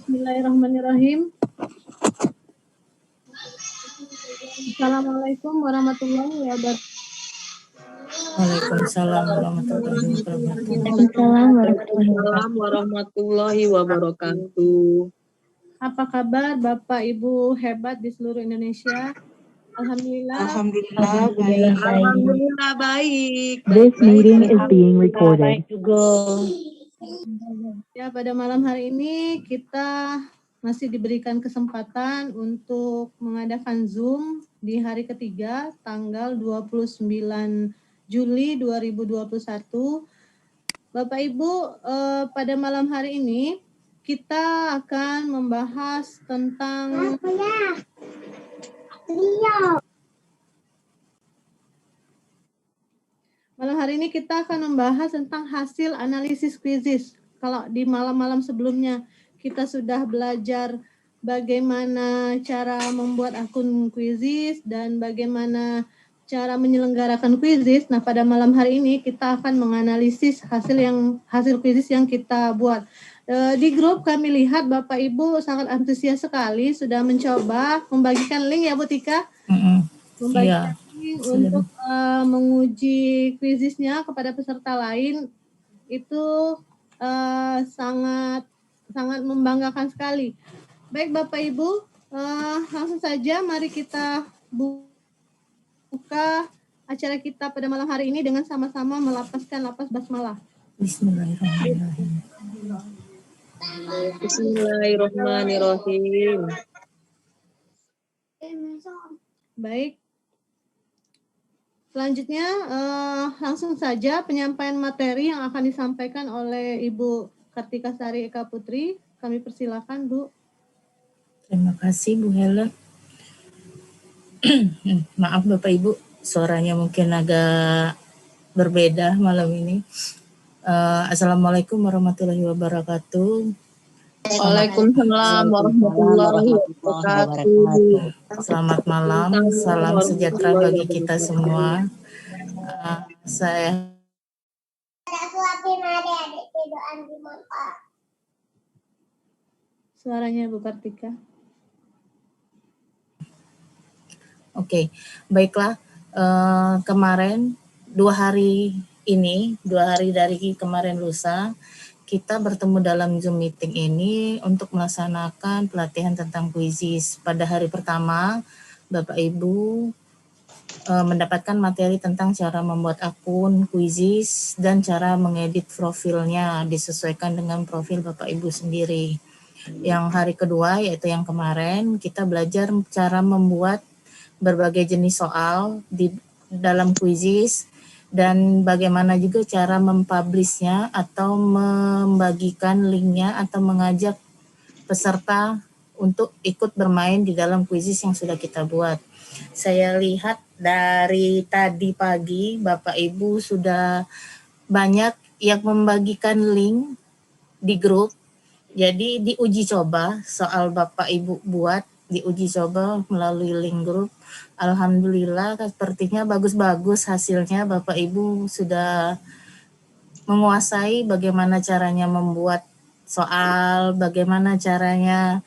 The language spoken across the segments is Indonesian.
Bismillahirrahmanirrahim. Assalamualaikum warahmatullahi wabarakatuh. Waalaikumsalam warahmatullahi wabarakatuh. Waalaikumsalam warahmatullahi wabarakatuh. Apa kabar Bapak Ibu hebat di seluruh Indonesia? Alhamdulillah. Alhamdulillah baik. Alhamdulillah baik. This meeting is being recorded. Ya, pada malam hari ini kita masih diberikan kesempatan untuk mengadakan Zoom di hari ketiga tanggal 29 Juli 2021. Bapak Ibu, pada malam hari ini kita akan membahas tentang malam hari ini kita akan membahas tentang hasil analisis kuisis. Kalau di malam-malam sebelumnya kita sudah belajar bagaimana cara membuat akun kuisis dan bagaimana cara menyelenggarakan kuisis. Nah, pada malam hari ini kita akan menganalisis hasil kuisis yang kita buat. Di grup kami lihat Bapak Ibu sangat antusias sekali sudah mencoba membagikan link ya Bu Tika. Membagikan link untuk menguji kuisisnya kepada peserta lain itu sangat membanggakan sekali. Baik Bapak Ibu, langsung saja mari kita buka acara kita pada malam hari ini dengan sama-sama melapaskan lapas basmalah. Bismillahirrahmanirrahim. Bismillahirrahmanirrahim. Baik. Selanjutnya langsung saja penyampaian materi yang akan disampaikan oleh Ibu Kartika Sari Eka Putri. Kami persilakan Bu. Terima kasih Bu Helen. Maaf Bapak Ibu, suaranya mungkin agak berbeda malam ini. Assalamualaikum warahmatullahi wabarakatuh. Waalaikumsalam warahmatullahi wabarakatuh. Selamat malam, salam sejahtera bagi kita semua. Saya Suaranya Bu Kartika. Oke, baiklah. Kemarin 2 hari dari kemarin lusa, kita bertemu dalam Zoom meeting ini untuk melaksanakan pelatihan tentang kuisis. Pada hari pertama, Bapak Ibu mendapatkan materi tentang cara membuat akun kuisis dan cara mengedit profilnya disesuaikan dengan profil Bapak Ibu sendiri. Yang hari kedua, yaitu yang kemarin, kita belajar cara membuat berbagai jenis soal di dalam kuisis dan bagaimana juga cara mempublishnya atau membagikan linknya atau mengajak peserta untuk ikut bermain di dalam kuisis yang sudah kita buat. Saya lihat dari tadi pagi Bapak Ibu sudah banyak yang membagikan link di grup. Jadi diuji coba soal Bapak Ibu buat, diuji coba melalui link grup. Alhamdulillah sepertinya bagus-bagus hasilnya. Bapak Ibu sudah menguasai bagaimana caranya membuat soal, bagaimana caranya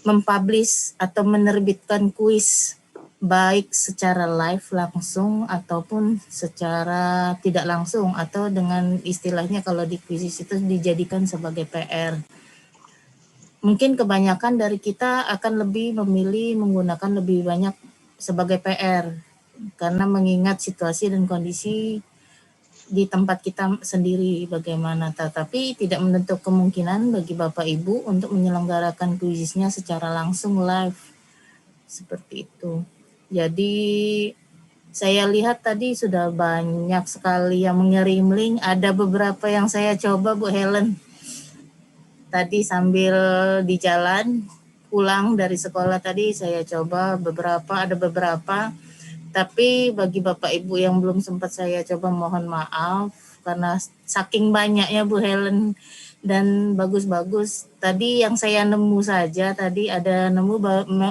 mempublish atau menerbitkan kuis baik secara live langsung ataupun secara tidak langsung, atau dengan istilahnya kalau di kuisis itu dijadikan sebagai PR. Mungkin kebanyakan dari kita akan lebih memilih menggunakan lebih banyak sebagai PR karena mengingat situasi dan kondisi di tempat kita sendiri bagaimana, tetapi tidak menutup kemungkinan bagi Bapak Ibu untuk menyelenggarakan kuisisnya secara langsung live seperti itu. Jadi saya lihat tadi sudah banyak sekali yang mengirim link, ada beberapa yang saya coba Bu Helen. Tadi sambil di jalan pulang dari sekolah tadi saya coba ada beberapa. Tapi bagi Bapak Ibu yang belum sempat saya coba mohon maaf karena saking banyaknya Bu Helen dan bagus-bagus. Tadi yang saya nemu saja, tadi ada nemu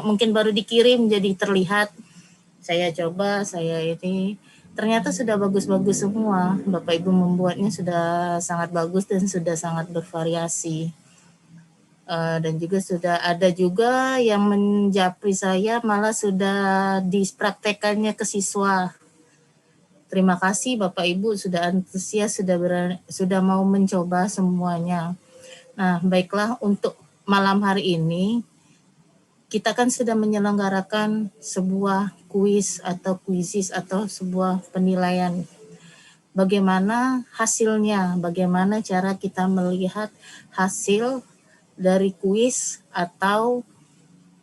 mungkin baru dikirim jadi terlihat. Saya coba, ternyata sudah bagus-bagus semua. Bapak Ibu membuatnya sudah sangat bagus dan sudah sangat bervariasi. Dan juga sudah ada juga yang menjapri saya malah sudah dipraktekannya ke siswa. Terima kasih Bapak Ibu sudah antusias, sudah mau mencoba semuanya. Nah, baiklah, untuk malam hari ini kita kan sudah menyelenggarakan sebuah kuis atau kuisis atau sebuah penilaian. Bagaimana hasilnya? Bagaimana cara kita melihat hasil dari kuis atau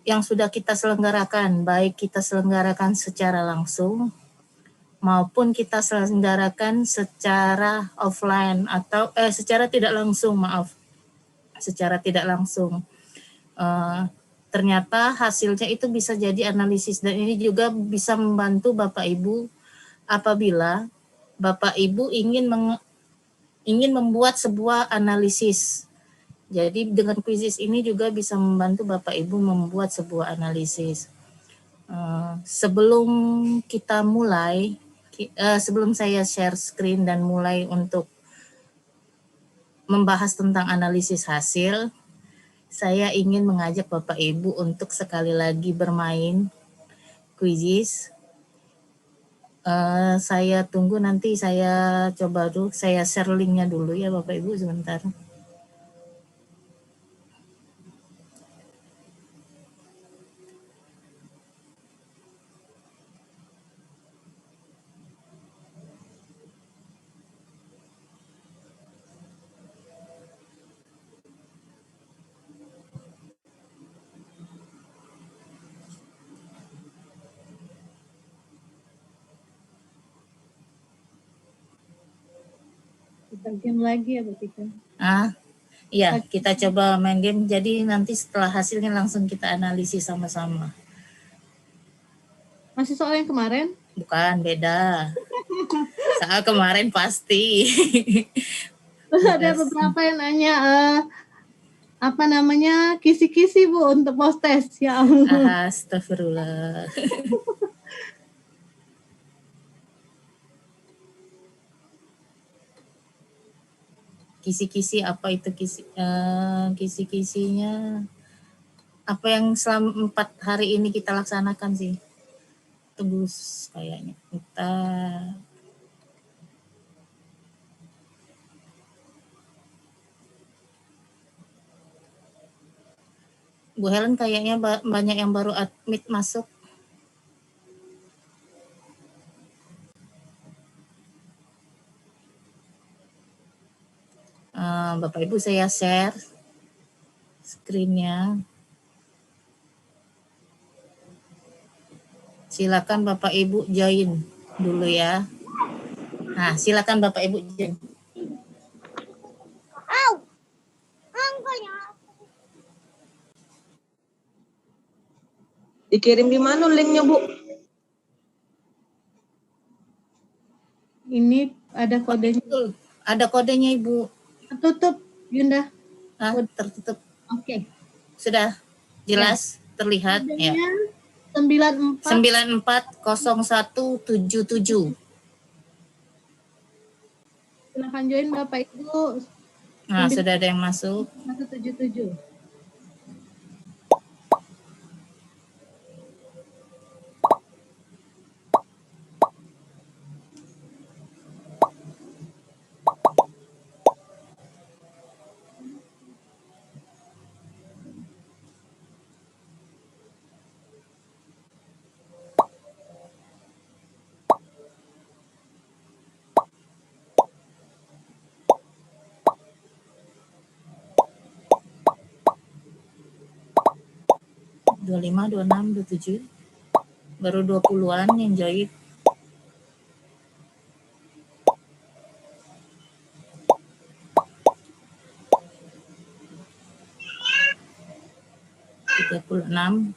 yang sudah kita selenggarakan, baik kita selenggarakan secara langsung maupun kita selenggarakan secara offline atau secara tidak langsung, secara tidak langsung. Ternyata hasilnya itu bisa jadi analisis, dan ini juga bisa membantu Bapak Ibu apabila Bapak Ibu ingin membuat sebuah analisis. Jadi dengan kuisis ini juga bisa membantu Bapak Ibu membuat sebuah analisis. Sebelum kita mulai, sebelum saya share screen dan mulai untuk membahas tentang analisis hasil, saya ingin mengajak Bapak Ibu untuk sekali lagi bermain kuisis. Saya tunggu, nanti saya coba dulu, saya share linknya dulu ya Bapak Ibu sebentar. Kita game lagi ya Bu Tika. Iya, kita coba main game. Jadi nanti setelah hasilnya langsung kita analisis sama-sama. Masih soal yang kemarin? Bukan, beda. Soal kemarin pasti. Terus ada beberapa yang nanya apa namanya kisi-kisi Bu untuk post test, ya Allah. Astagfirullah. Kisi-kisi apa itu kisi-kisinya? Apa yang selama 4 hari ini kita laksanakan sih? Tebus kayaknya. Kita Bu Helen kayaknya banyak yang baru admit masuk. Bapak Ibu, saya share screen-nya. Silakan Bapak Ibu join dulu ya. Nah, silakan Bapak Ibu join. Dikirim di mana linknya Bu? Ini ada kodenya. Betul, ada kodenya Ibu. Tertutup, Yunda. Tertutup. Oke. Sudah jelas terlihat ya. Kodenya 940177. Silakan join Bapak Ibu. Nah, sudah ada yang masuk. 177. Dua 25, 26, 27. Baru 20-an yang join.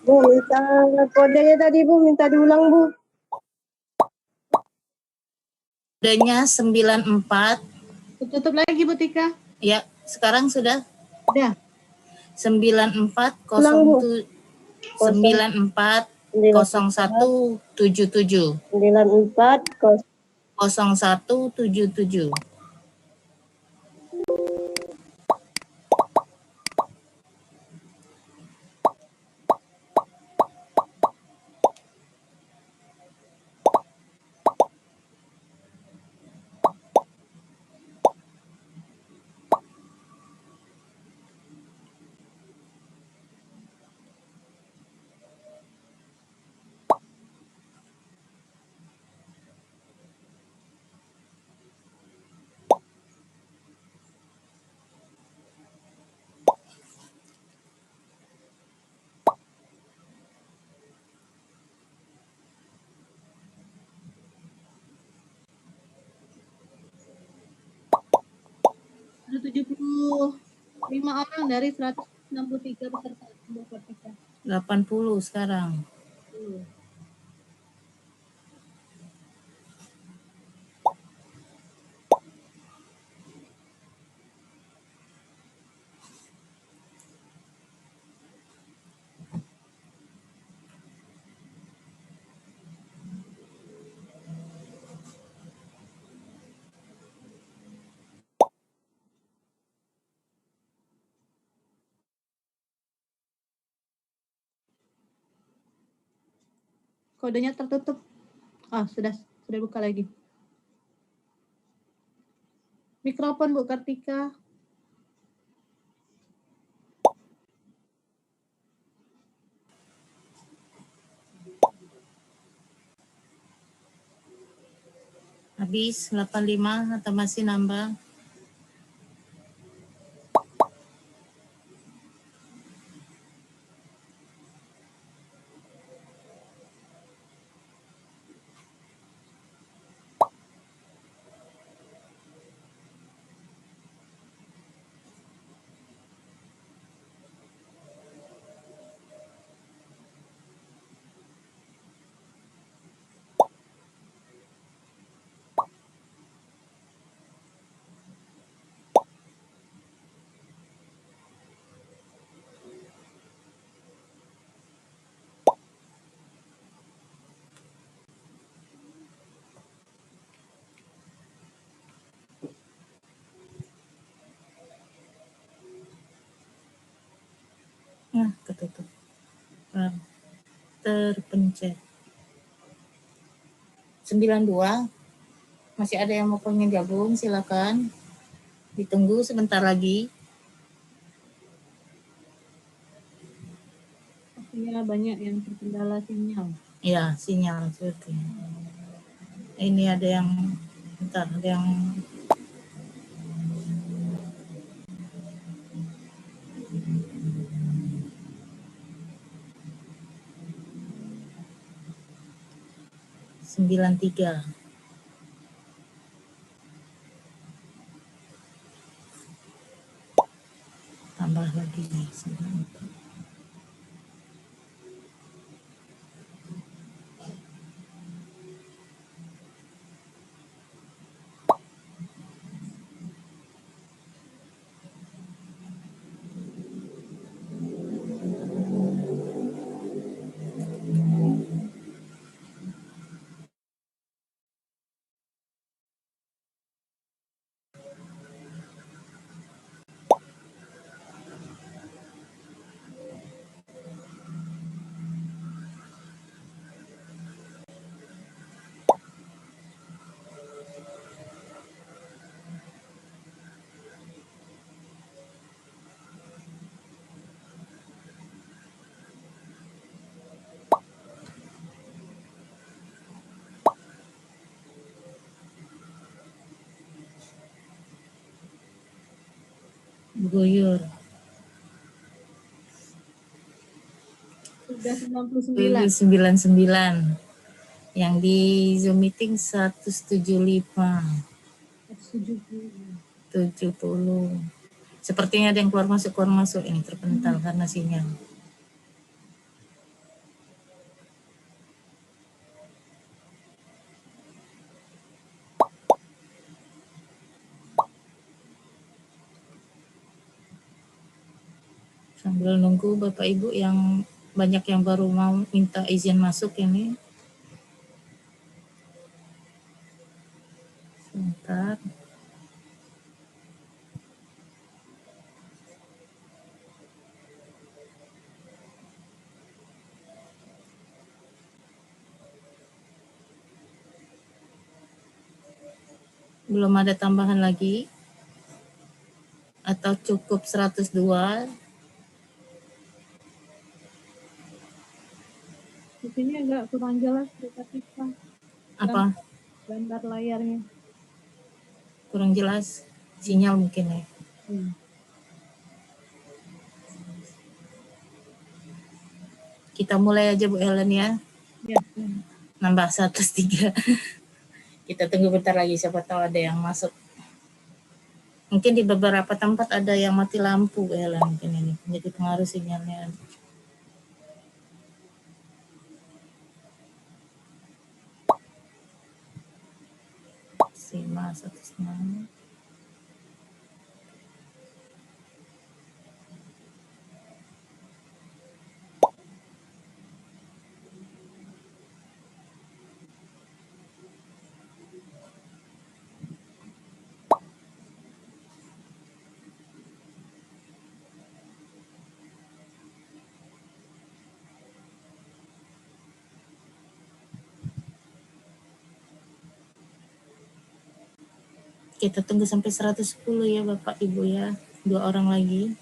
Bu, minta kodenya tadi Bu, minta diulang Bu. Kodenya 94. Tutup lagi Bu Tika. Ya, sekarang sudah. Udah. 940177. 0177. 175 orang dari 163 peserta Bu Kartika. 80 sekarang. Kodenya tertutup. Sudah buka lagi. Mikrofon Bu Kartika. Habis 85 atau masih nambah? Ketutup. Terpencet. 92. Masih ada yang mau pengen gabung, silakan. Ditunggu sebentar lagi. Pastinya banyak yang terkendala sinyal. Ya, sinyal seperti ini. Ada yang bentar, ada yang sembilan tiga. Tambah lagi 94. Guyur. Sudah 99. 99. Yang di Zoom meeting 175. 70. Sepertinya ada yang keluar masuk ini terpental karena sinyal. Sambil nunggu Bapak Ibu yang banyak yang baru mau minta izin masuk ini. Sebentar. Belum ada tambahan lagi? Atau cukup 102? Di sini agak kurang jelas Bu Kartika. Apa? Gambar layarnya. Kurang jelas? Sinyal mungkin ya? Kita mulai aja Bu Helen ya. Ya. Nambah 103. Kita tunggu bentar lagi, siapa tahu ada yang masuk. Mungkin di beberapa tempat ada yang mati lampu ya lah, mungkin ini jadi pengaruh sinyalnya. Sima 1,5. Kita tunggu sampai 110 ya Bapak Ibu ya. 2 orang lagi.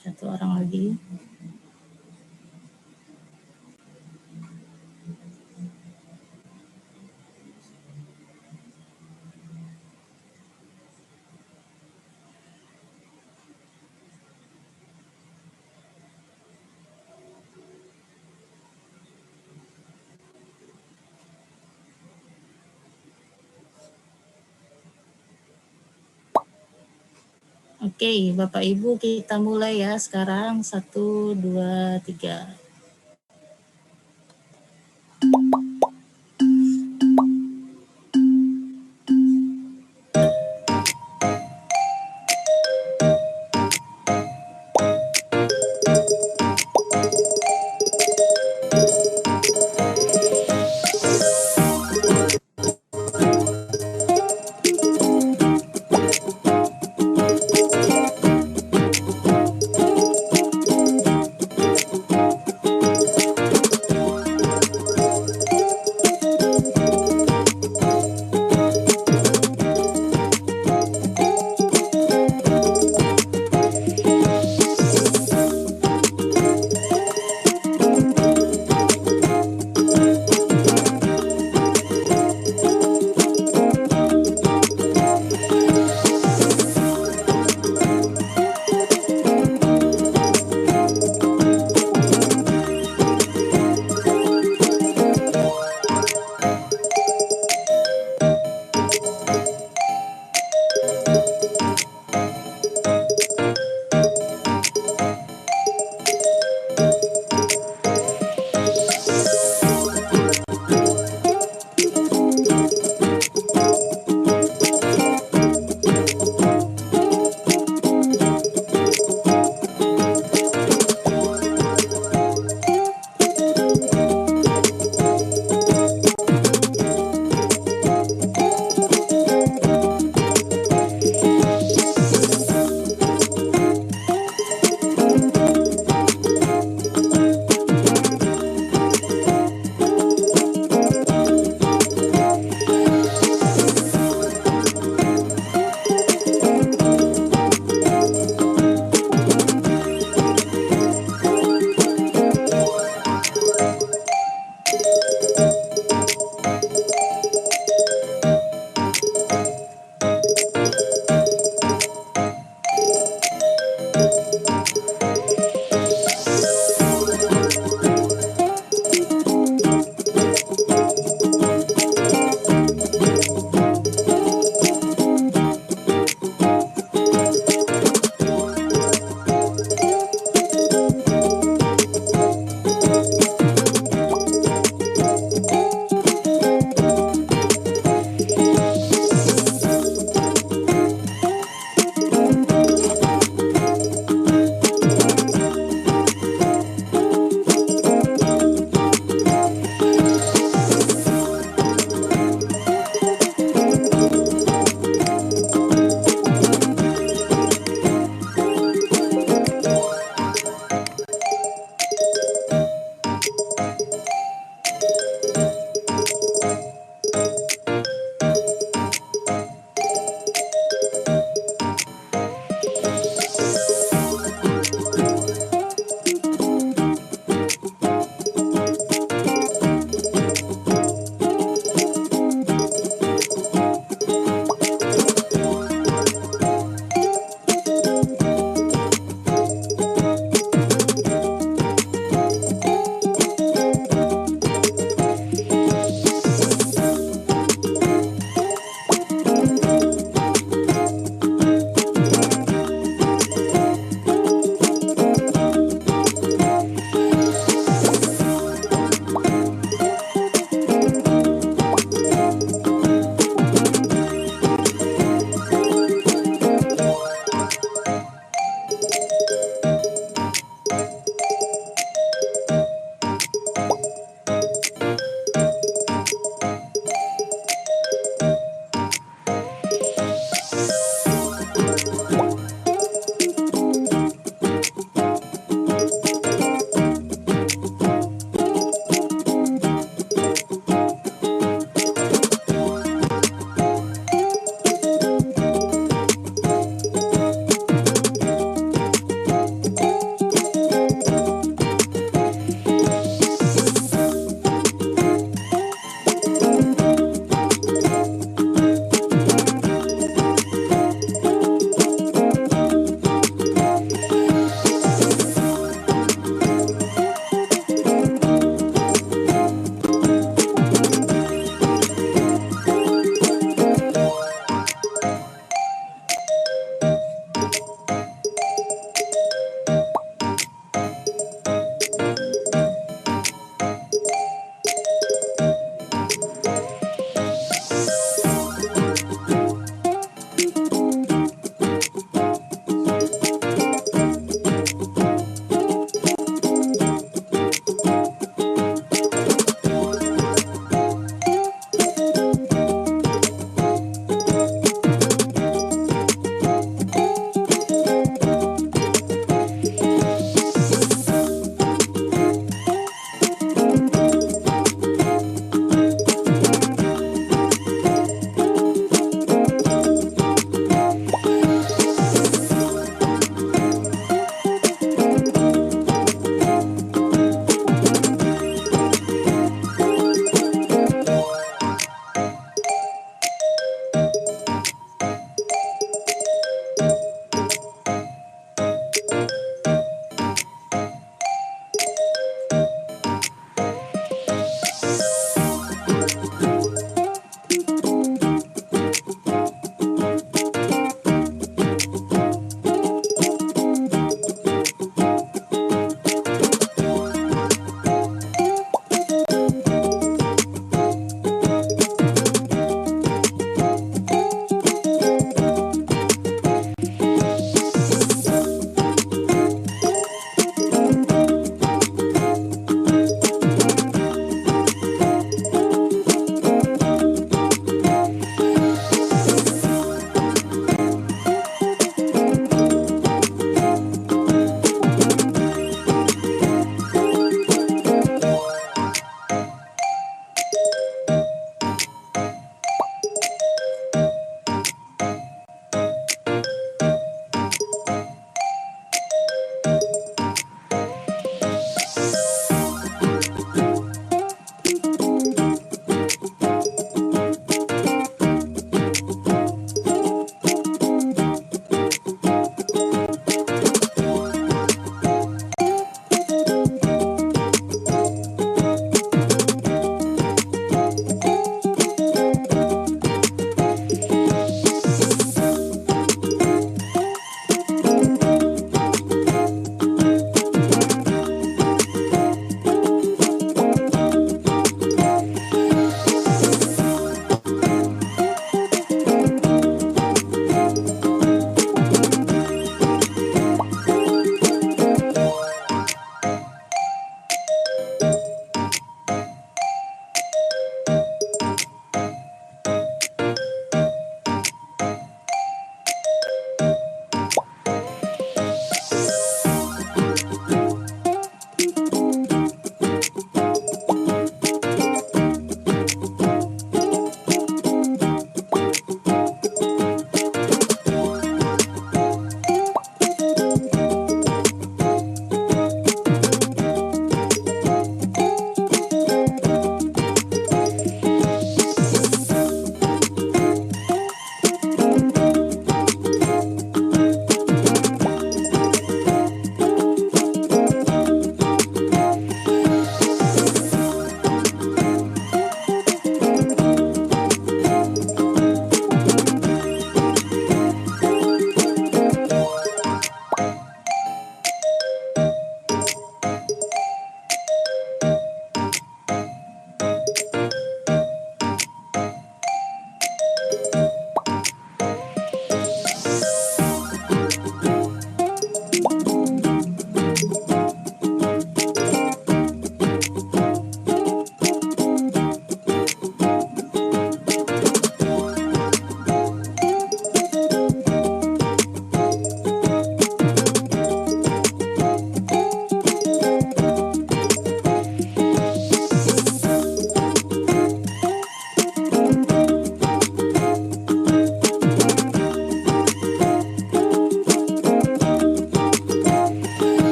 Satu orang lagi. Oke, Bapak Ibu kita mulai ya sekarang. 1, 2, 3.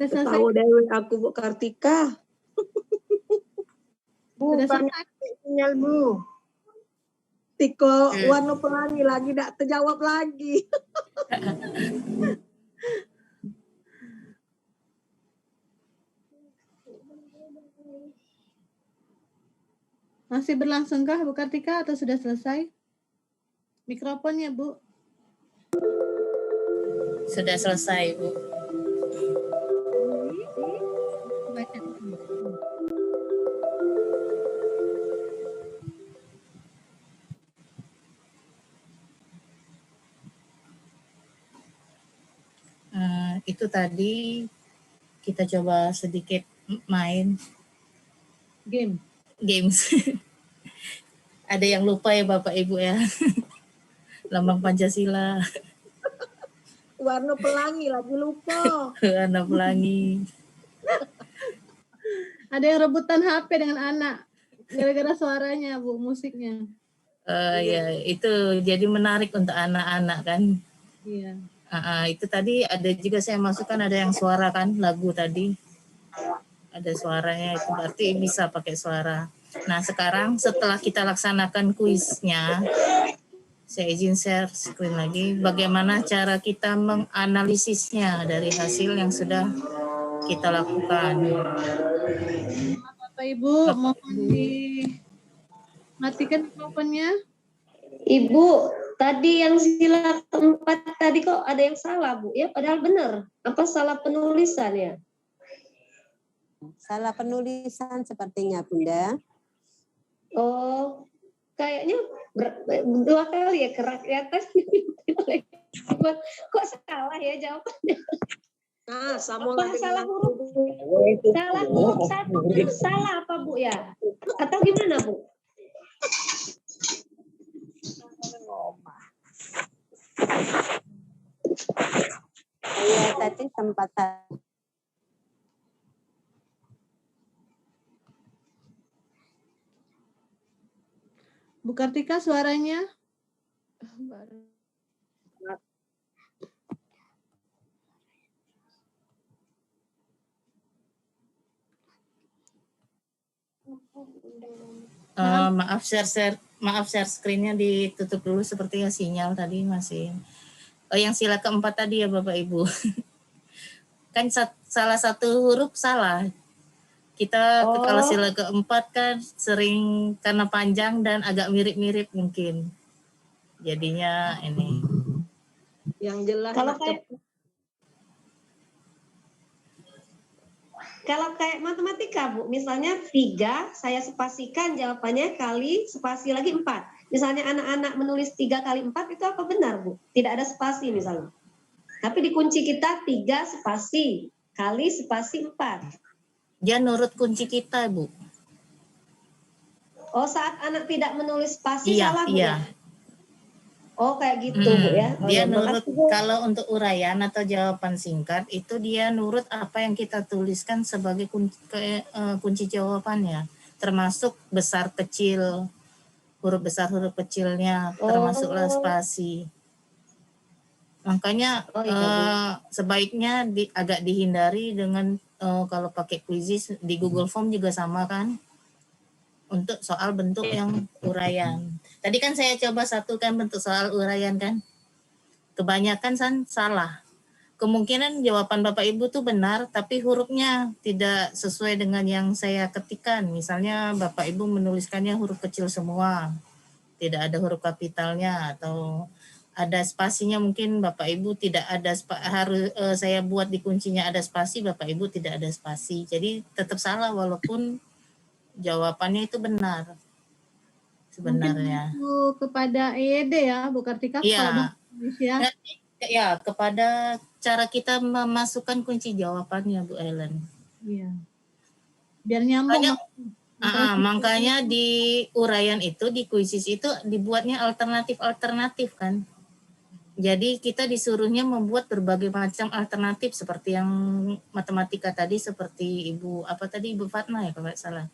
Kita selesai. Tahu dewe aku Bu Kartika. Bu, Sudah kami selesai. sinyal Bu. Tiko warna pelangi lagi tidak terjawab lagi. Masih berlangsungkah Bu Kartika atau sudah selesai? Mikrofonnya Bu. Sudah selesai, Bu. Baca. Itu tadi kita coba sedikit main games. Ada yang lupa ya Bapak Ibu ya. Lambang Pancasila, Warna pelangi lagi lupa. warna pelangi. Ada yang rebutan HP dengan anak gara-gara suaranya Bu, musiknya. Ya itu jadi menarik untuk anak-anak kan. Iya. Itu tadi ada juga saya masukkan ada yang suara kan lagu tadi. Ada suaranya itu berarti bisa pakai suara. Nah sekarang setelah kita laksanakan kuisnya, saya izin share screen lagi. Bagaimana cara kita menganalisisnya dari hasil yang sudah kita lakukan. Bapak Ibu, mohon dimatikan mikrofonnya. Ibu, tadi yang sila keempat tadi kok ada yang salah Bu ya, padahal benar. Apa salah penulisan ya? Salah penulisan sepertinya Bunda. Oh, kayaknya dua kali ya kerakyatan. Kok salah ya jawabannya? Nah, sama Apa salah huruf? Salah huruf satu kan salah apa Bu ya? Atau gimana Bu? Iya tadi sempat Bu Kartika suaranya. Maaf share screen-nya ditutup dulu sepertinya sinyal tadi masih. Yang sila keempat tadi ya Bapak Ibu. Kan salah satu huruf salah. Kita kalau sila keempat kan sering karena panjang dan agak mirip-mirip mungkin. Jadinya ini. yang jelas. Kalau kayak matematika Bu, misalnya 3 saya spasikan jawabannya kali spasi lagi 4. Misalnya anak-anak menulis 3 kali 4 itu apa benar Bu? Tidak ada spasi misalnya. Tapi di kunci kita 3 spasi kali spasi 4. Dia nurut kunci kita Bu. Oh saat anak tidak menulis spasi Iya, salah Bu iya. ya? Oh kayak gitu Bu ya. Oh, dia ya, nurut makasih, Bu. kalau untuk uraian atau jawaban singkat itu dia nurut apa yang kita tuliskan sebagai kunci jawabannya, termasuk besar kecil, huruf besar huruf kecilnya, termasuklah spasi. Makanya sebaiknya agak dihindari dengan kalau pakai quizzes di Google Form juga sama kan. Untuk soal bentuk yang uraian. Tadi kan saya coba satukan bentuk soal uraian kan. Kebanyakan salah. Kemungkinan jawaban Bapak Ibu tuh benar, tapi hurufnya tidak sesuai dengan yang saya ketikkan. Misalnya Bapak Ibu menuliskannya huruf kecil semua. Tidak ada huruf kapitalnya atau ada spasinya mungkin Bapak Ibu tidak ada harus saya buat di kuncinya ada spasi, Bapak Ibu tidak ada spasi. Jadi tetap salah walaupun jawabannya itu benar sebenarnya. Mungkin Bu kepada EYD ya Bu Kartika. Iya. Indonesia. Ya kepada cara kita memasukkan kunci jawabannya Bu Ellen. Iya. Biar nyambung. Makanya di uraian itu di kuisis itu dibuatnya alternatif kan. Jadi kita disuruhnya membuat berbagai macam alternatif seperti yang matematika tadi seperti Ibu Fatma ya kalau nggak salah.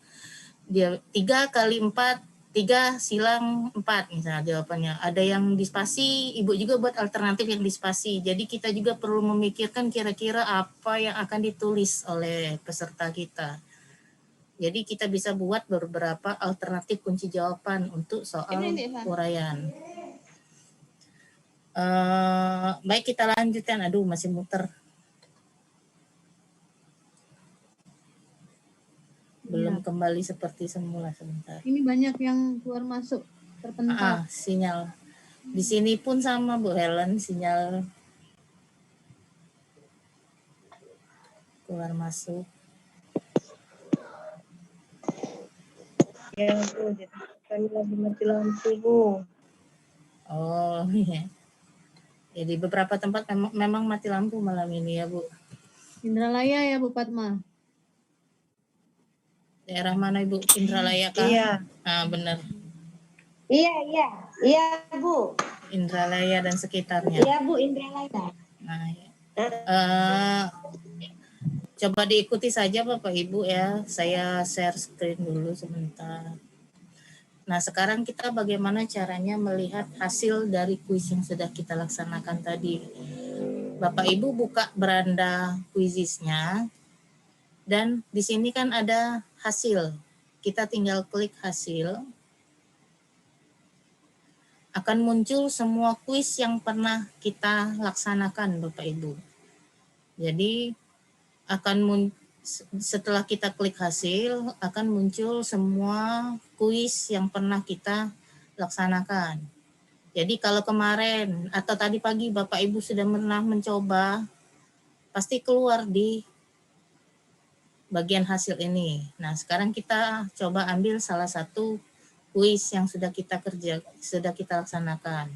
Dia 3 kali 4 3 silang 4 misalnya jawabannya. Ada yang dispasi, Ibu juga buat alternatif yang dispasi. Jadi kita juga perlu memikirkan kira-kira apa yang akan ditulis oleh peserta kita. Jadi kita bisa buat beberapa alternatif kunci jawaban untuk soal uraian. Baik, kita lanjutkan. Aduh, masih muter. Belum kembali seperti semula sebentar. Ini banyak yang keluar masuk terpental. Sinyal. Di sini pun sama Bu Helen, sinyal keluar masuk. Ya Bu, kami lagi mati lampu Bu. Oh iya. Jadi beberapa tempat memang mati lampu malam ini ya Bu. Indralaya ya Bu Padma. Daerah mana Ibu? Indralaya kah? Iya. Benar. Iya Bu. Indralaya dan sekitarnya. Iya Bu, Indralaya. Nah, ya. Coba diikuti saja Bapak Ibu ya. Saya share screen dulu sebentar. Nah, sekarang kita bagaimana caranya melihat hasil dari kuis yang sudah kita laksanakan tadi. Bapak Ibu buka beranda kuisisnya. Dan di sini kan ada hasil. Kita tinggal klik hasil. Akan muncul semua kuis yang pernah kita laksanakan Bapak Ibu. Jadi setelah kita klik hasil akan muncul semua kuis yang pernah kita laksanakan. Jadi kalau kemarin atau tadi pagi Bapak Ibu sudah pernah mencoba, pasti keluar di bagian hasil ini. Nah, sekarang kita coba ambil salah satu kuis yang sudah kita laksanakan.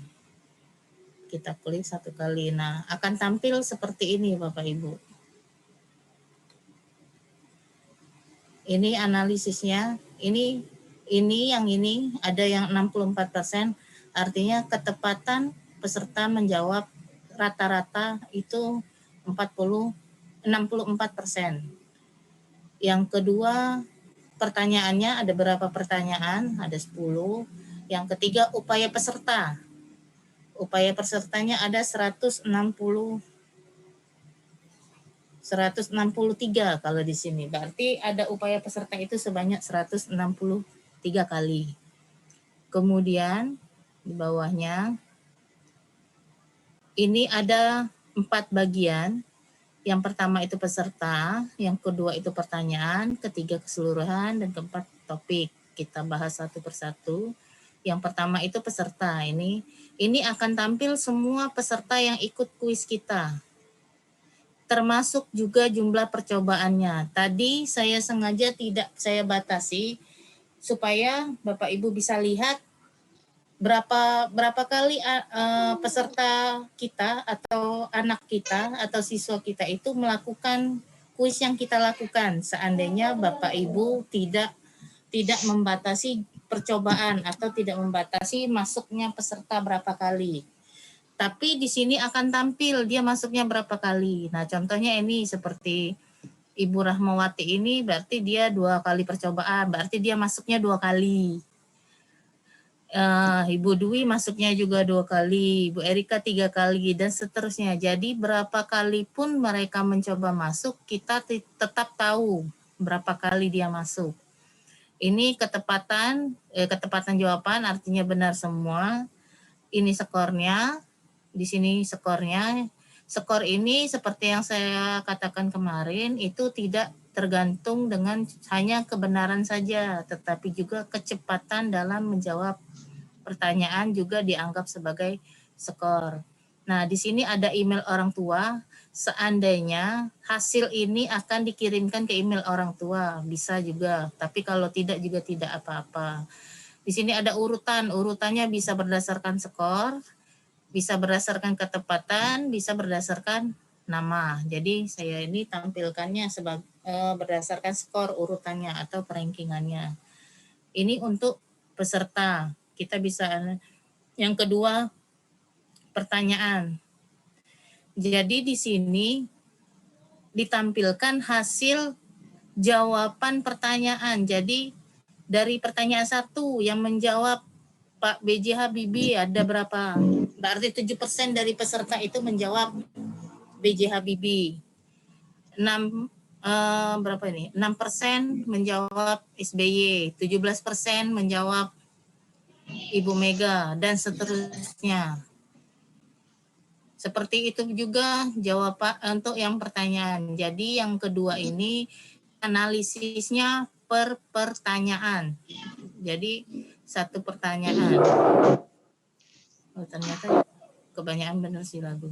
Kita klik satu kali. Nah, akan tampil seperti ini Bapak Ibu. Ini analisisnya. Ini yang ini ada yang 64%, artinya ketepatan peserta menjawab rata-rata itu 64%. Yang kedua, pertanyaannya ada berapa pertanyaan? Ada 10. Yang ketiga, upaya peserta. Upaya pesertanya ada 163 kalau di sini. Berarti ada upaya peserta itu sebanyak 163 kali. Kemudian di bawahnya ini ada 4 bagian. Yang pertama itu peserta, yang kedua itu pertanyaan, ketiga keseluruhan, dan keempat topik. Kita bahas satu persatu. Yang pertama itu peserta. Ini akan tampil semua peserta yang ikut kuis kita. Termasuk juga jumlah percobaannya. Tadi saya sengaja tidak saya batasi supaya Bapak Ibu bisa lihat berapa kali peserta kita atau anak kita atau siswa kita itu melakukan kuis yang kita lakukan. Seandainya Bapak Ibu tidak membatasi percobaan atau tidak membatasi masuknya peserta berapa kali. Tapi di sini akan tampil dia masuknya berapa kali. Nah, contohnya ini seperti Ibu Rahmawati ini berarti dia 2 kali percobaan, berarti dia masuknya 2 kali. Ibu Dwi masuknya juga 2 kali, Ibu Erika 3 kali, dan seterusnya. Jadi berapa kali pun mereka mencoba masuk, kita tetap tahu berapa kali dia masuk. Ini ketepatan jawaban, artinya benar semua. Ini skornya, di sini skornya. Skor ini seperti yang saya katakan kemarin, itu tidak tergantung dengan hanya kebenaran saja, tetapi juga kecepatan dalam menjawab pertanyaan juga dianggap sebagai skor. Nah, di sini ada email orang tua. Seandainya hasil ini akan dikirimkan ke email orang tua, bisa juga. Tapi kalau tidak juga tidak apa-apa. Di sini ada urutannya bisa berdasarkan skor, bisa berdasarkan ketepatan, bisa berdasarkan nama. Jadi saya ini tampilkannya berdasarkan skor urutannya atau perankingannya. Ini untuk peserta. Kita bisa, yang kedua pertanyaan. Jadi di sini ditampilkan hasil jawaban pertanyaan. Jadi Dari pertanyaan 1 yang menjawab Pak B.J. Habibie ada berapa? Berarti 7% dari peserta itu menjawab B.J. Habibie. 6 berapa ini? 6% menjawab SBY, 17% menjawab Ibu Mega, dan seterusnya. Seperti itu juga jawaban untuk yang pertanyaan. Jadi yang kedua ini analisisnya per pertanyaan. Jadi satu pertanyaan. Oh, ternyata kebanyakan benar sih lagu.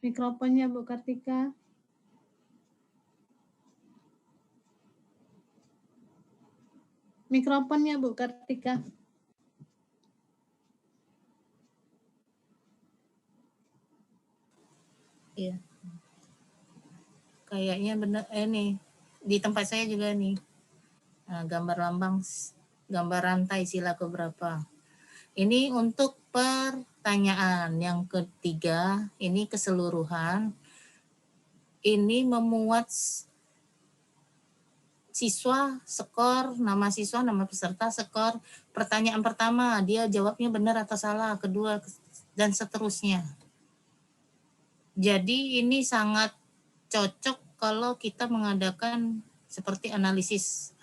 Mikrofonnya Bu Kartika. Mikrofonnya Bu Kartika. Iya. Kayaknya benar nih. Di tempat saya juga nih. Nah, gambar lambang, gambar rantai sila keberapa. Ini untuk pertanyaan. Yang ketiga, ini keseluruhan. Ini memuat siswa, skor, nama siswa, nama peserta, skor. Pertanyaan pertama, dia jawabnya benar atau salah. Kedua, dan seterusnya. Jadi ini sangat cocok kalau kita mengadakan seperti analisis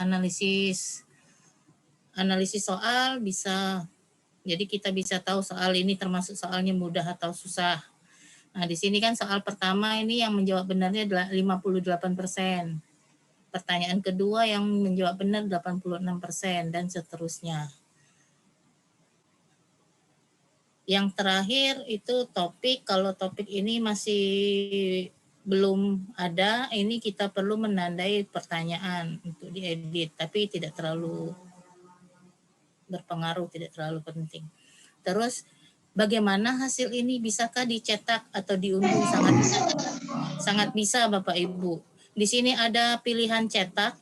soal bisa. Jadi kita bisa tahu soal ini termasuk soalnya mudah atau susah. Nah, di sini kan soal pertama ini yang menjawab benarnya 58%. Pertanyaan kedua yang menjawab benar 86% dan seterusnya. Yang terakhir itu topik. Kalau topik ini masih belum ada, ini kita perlu menandai pertanyaan untuk diedit, tapi tidak terlalu berpengaruh, tidak terlalu penting. Terus bagaimana hasil ini, bisakah dicetak atau diunduh? Sangat bisa Bapak Ibu. Di sini ada pilihan cetak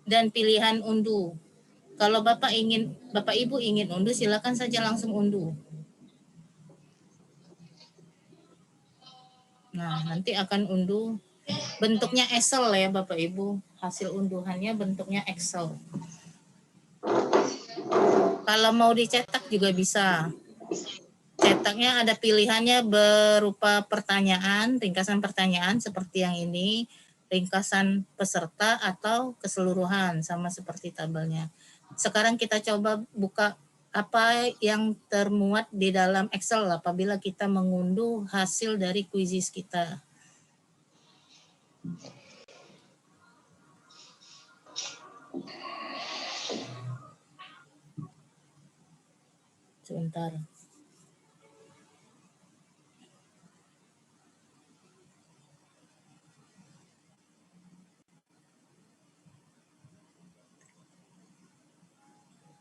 dan pilihan unduh. Kalau Bapak Ibu ingin unduh, silakan saja langsung unduh. Nah, nanti akan unduh. Bentuknya Excel ya Bapak Ibu. Hasil unduhannya bentuknya Excel. Kalau mau dicetak juga bisa. Cetaknya ada pilihannya berupa pertanyaan, ringkasan pertanyaan seperti yang ini, ringkasan peserta atau keseluruhan sama seperti tabelnya. Sekarang kita coba buka apa yang termuat di dalam Excel apabila kita mengunduh hasil dari kuisis kita. Sebentar.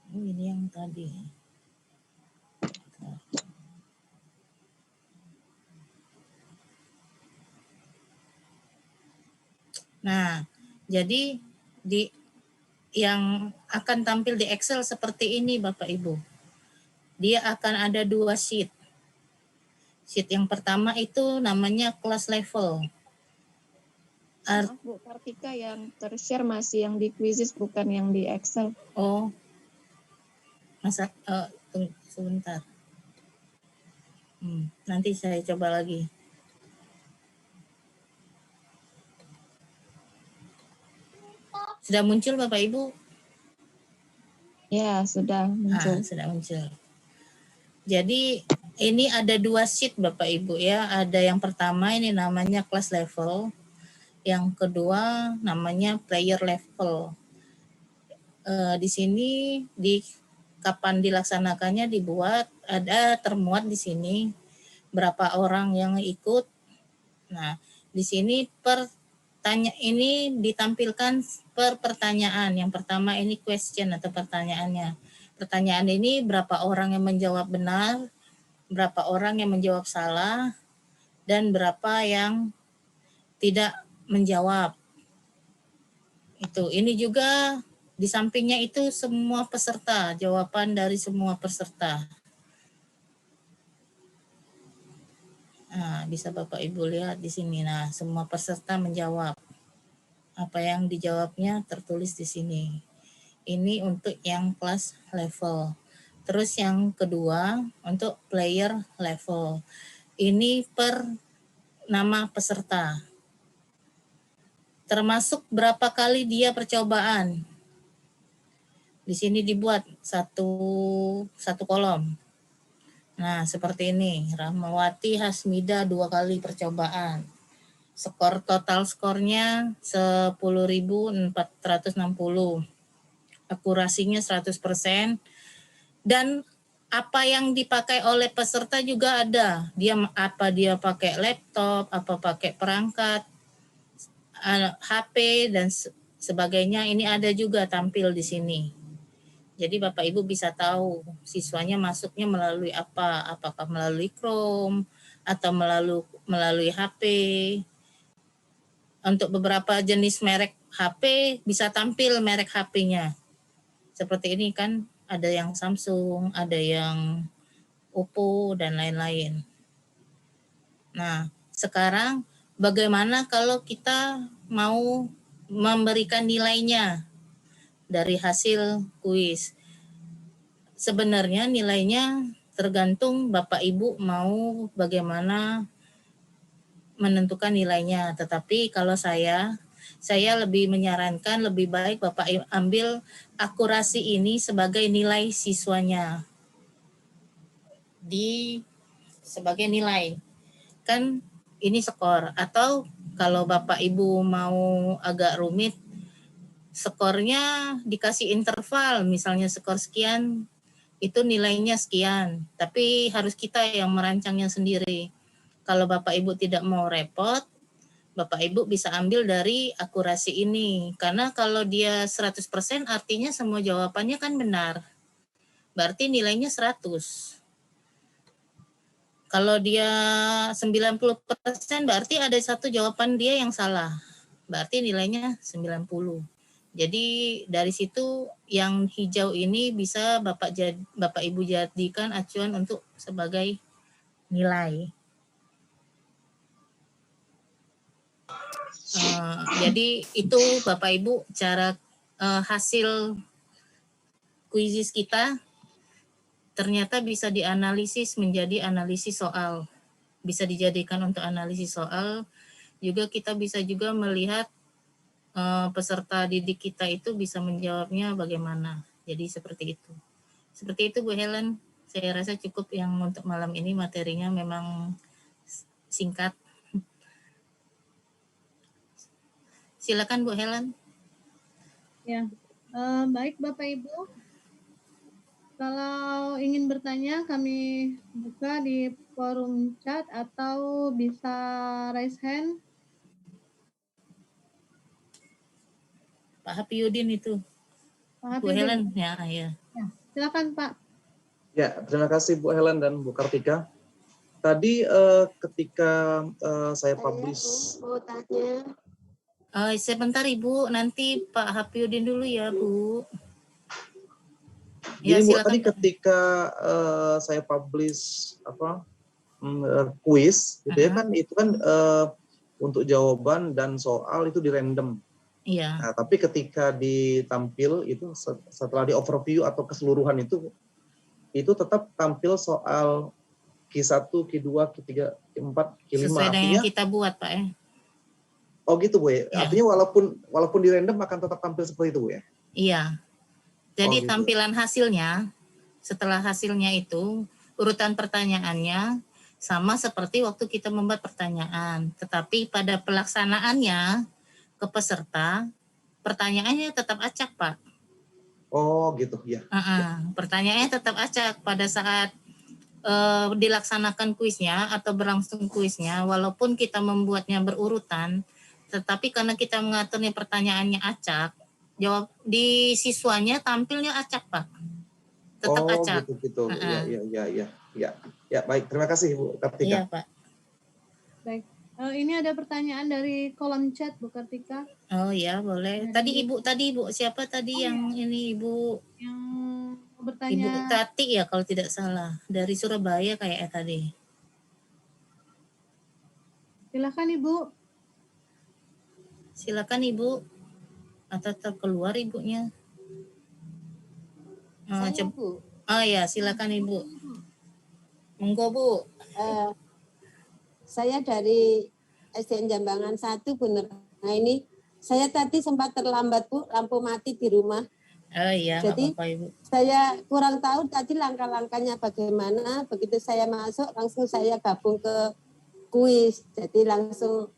Ini yang tadi. Nah, jadi yang akan tampil di Excel seperti ini Bapak Ibu. Dia akan ada 2 sheet. Sheet yang pertama itu namanya kelas level. Bu Kartika, yang tershare masih yang di quizzes bukan yang di Excel. Oh, tunggu sebentar. Nanti saya coba lagi. Sudah muncul Bapak Ibu? Ya, sudah muncul. Sudah muncul. Jadi ini ada 2 sheet Bapak Ibu ya. Ada yang pertama ini namanya class level. Yang kedua namanya player level. Di sini kapan dilaksanakannya dibuat, ada termuat di sini berapa orang yang ikut. Nah, di sini ini ditampilkan per pertanyaan. Yang pertama ini question atau pertanyaannya. Pertanyaan ini berapa orang yang menjawab benar, berapa orang yang menjawab salah, dan berapa yang tidak menjawab. Ini juga di sampingnya itu semua peserta, jawaban dari semua peserta. Nah, bisa Bapak Ibu lihat di sini. Nah, semua peserta menjawab. Apa yang dijawabnya tertulis di sini. Ini untuk yang kelas level. Terus yang kedua untuk player level. Ini per nama peserta. Termasuk berapa kali dia percobaan. Di sini dibuat satu kolom. Nah, seperti ini. Rahmawati Hasmida 2 kali percobaan. Skor total skornya 10.460. Akurasinya 100%. Dan apa yang dipakai oleh peserta juga ada. Dia pakai laptop, apa pakai perangkat, HP dan sebagainya. Ini ada juga tampil di sini. Jadi Bapak Ibu bisa tahu siswanya masuknya melalui apa, apakah melalui Chrome atau melalui HP. Untuk beberapa jenis merek HP bisa tampil merek HP-nya. Seperti ini kan, ada yang Samsung, ada yang Oppo dan lain-lain. Nah, sekarang bagaimana kalau kita mau memberikan nilainya dari hasil kuis? Sebenarnya nilainya tergantung Bapak Ibu mau bagaimana menentukan nilainya. Tetapi kalau saya lebih menyarankan lebih baik Bapak ambil akurasi ini sebagai nilai siswanya. Sebagai nilai. Kan ini skor. Atau kalau Bapak Ibu mau agak rumit, skornya dikasih interval, misalnya skor sekian, itu nilainya sekian. Tapi harus kita yang merancangnya sendiri. Kalau Bapak Ibu tidak mau repot, Bapak Ibu bisa ambil dari akurasi ini. Karena kalau dia 100% artinya semua jawabannya kan benar. Berarti nilainya 100. Kalau dia 90% berarti ada satu jawaban dia yang salah. Berarti nilainya 90. Jadi dari situ yang hijau ini bisa Bapak Ibu jadikan acuan untuk sebagai nilai. Jadi itu Bapak Ibu cara hasil kuisis kita ternyata bisa dianalisis menjadi analisis soal. Bisa dijadikan untuk analisis soal. Juga kita bisa juga melihat peserta didik kita itu bisa menjawabnya bagaimana. Jadi seperti itu. Seperti itu Bu Helen. Saya rasa cukup yang untuk malam ini materinya memang singkat. Silakan Bu Helen. Ya, baik Bapak Ibu. Kalau ingin bertanya, kami buka di forum chat atau bisa raise hand. Pak Hapiudin itu. Pak Bu Hafidin. Helen, ya. Ya, silakan Pak. Ya, terima kasih Bu Helen dan Bu Kartika. Tadi ketika saya publish. Mau tanya. Sebentar Ibu, nanti Pak Hapiudin dulu ya Bu. Gini Ya, Bu, silakan, tadi Pak. ketika saya publish kuis, gitu ya kan, itu kan untuk jawaban dan soal itu di random. Iya. Nah, tapi ketika ditampil itu setelah di overview atau keseluruhan itu tetap tampil soal Q1, Q2, Q3, Q4, Q5. Sesuai dengan Artinya, yang kita buat Pak ya. Oh gitu Bu ya. Ya. Artinya walaupun di random akan tetap tampil seperti itu Bu ya. Iya. Jadi gitu. tampilan hasilnya, setelah hasilnya itu, urutan pertanyaannya sama seperti waktu kita membuat pertanyaan. Tetapi pada pelaksanaannya ke peserta, pertanyaannya tetap acak Pak. Oh gitu ya. Pertanyaannya tetap acak pada saat dilaksanakan kuisnya atau berlangsung kuisnya, walaupun kita membuatnya berurutan, tetapi karena kita mengaturnya pertanyaannya acak, jawab di siswanya tampilnya acak Pak, tetap acak. Gitu. Ya, baik. Terima kasih Bu Kartika. Iya Pak. Baik. Ini ada pertanyaan dari kolom chat Bu Kartika. Oh ya boleh. Tadi Ibu siapa tadi yang ini Ibu? Yang bertanya. Ibu Tati ya kalau tidak salah, dari Surabaya kayaknya tadi. Silakan Ibu. Silakan Ibu. Atau terkeluar Ibunya. Saya Bu, Oh ya, silakan Ibu. Monggo Bu. saya dari SDN Jambangan 1 bener. Nah ini saya tadi sempat terlambat Bu, lampu mati di rumah. Oh iya, nggak Jadi apa-apa Ibu. saya kurang tahu tadi langkah-langkahnya bagaimana. Begitu saya masuk langsung saya gabung ke kuis. Jadi langsung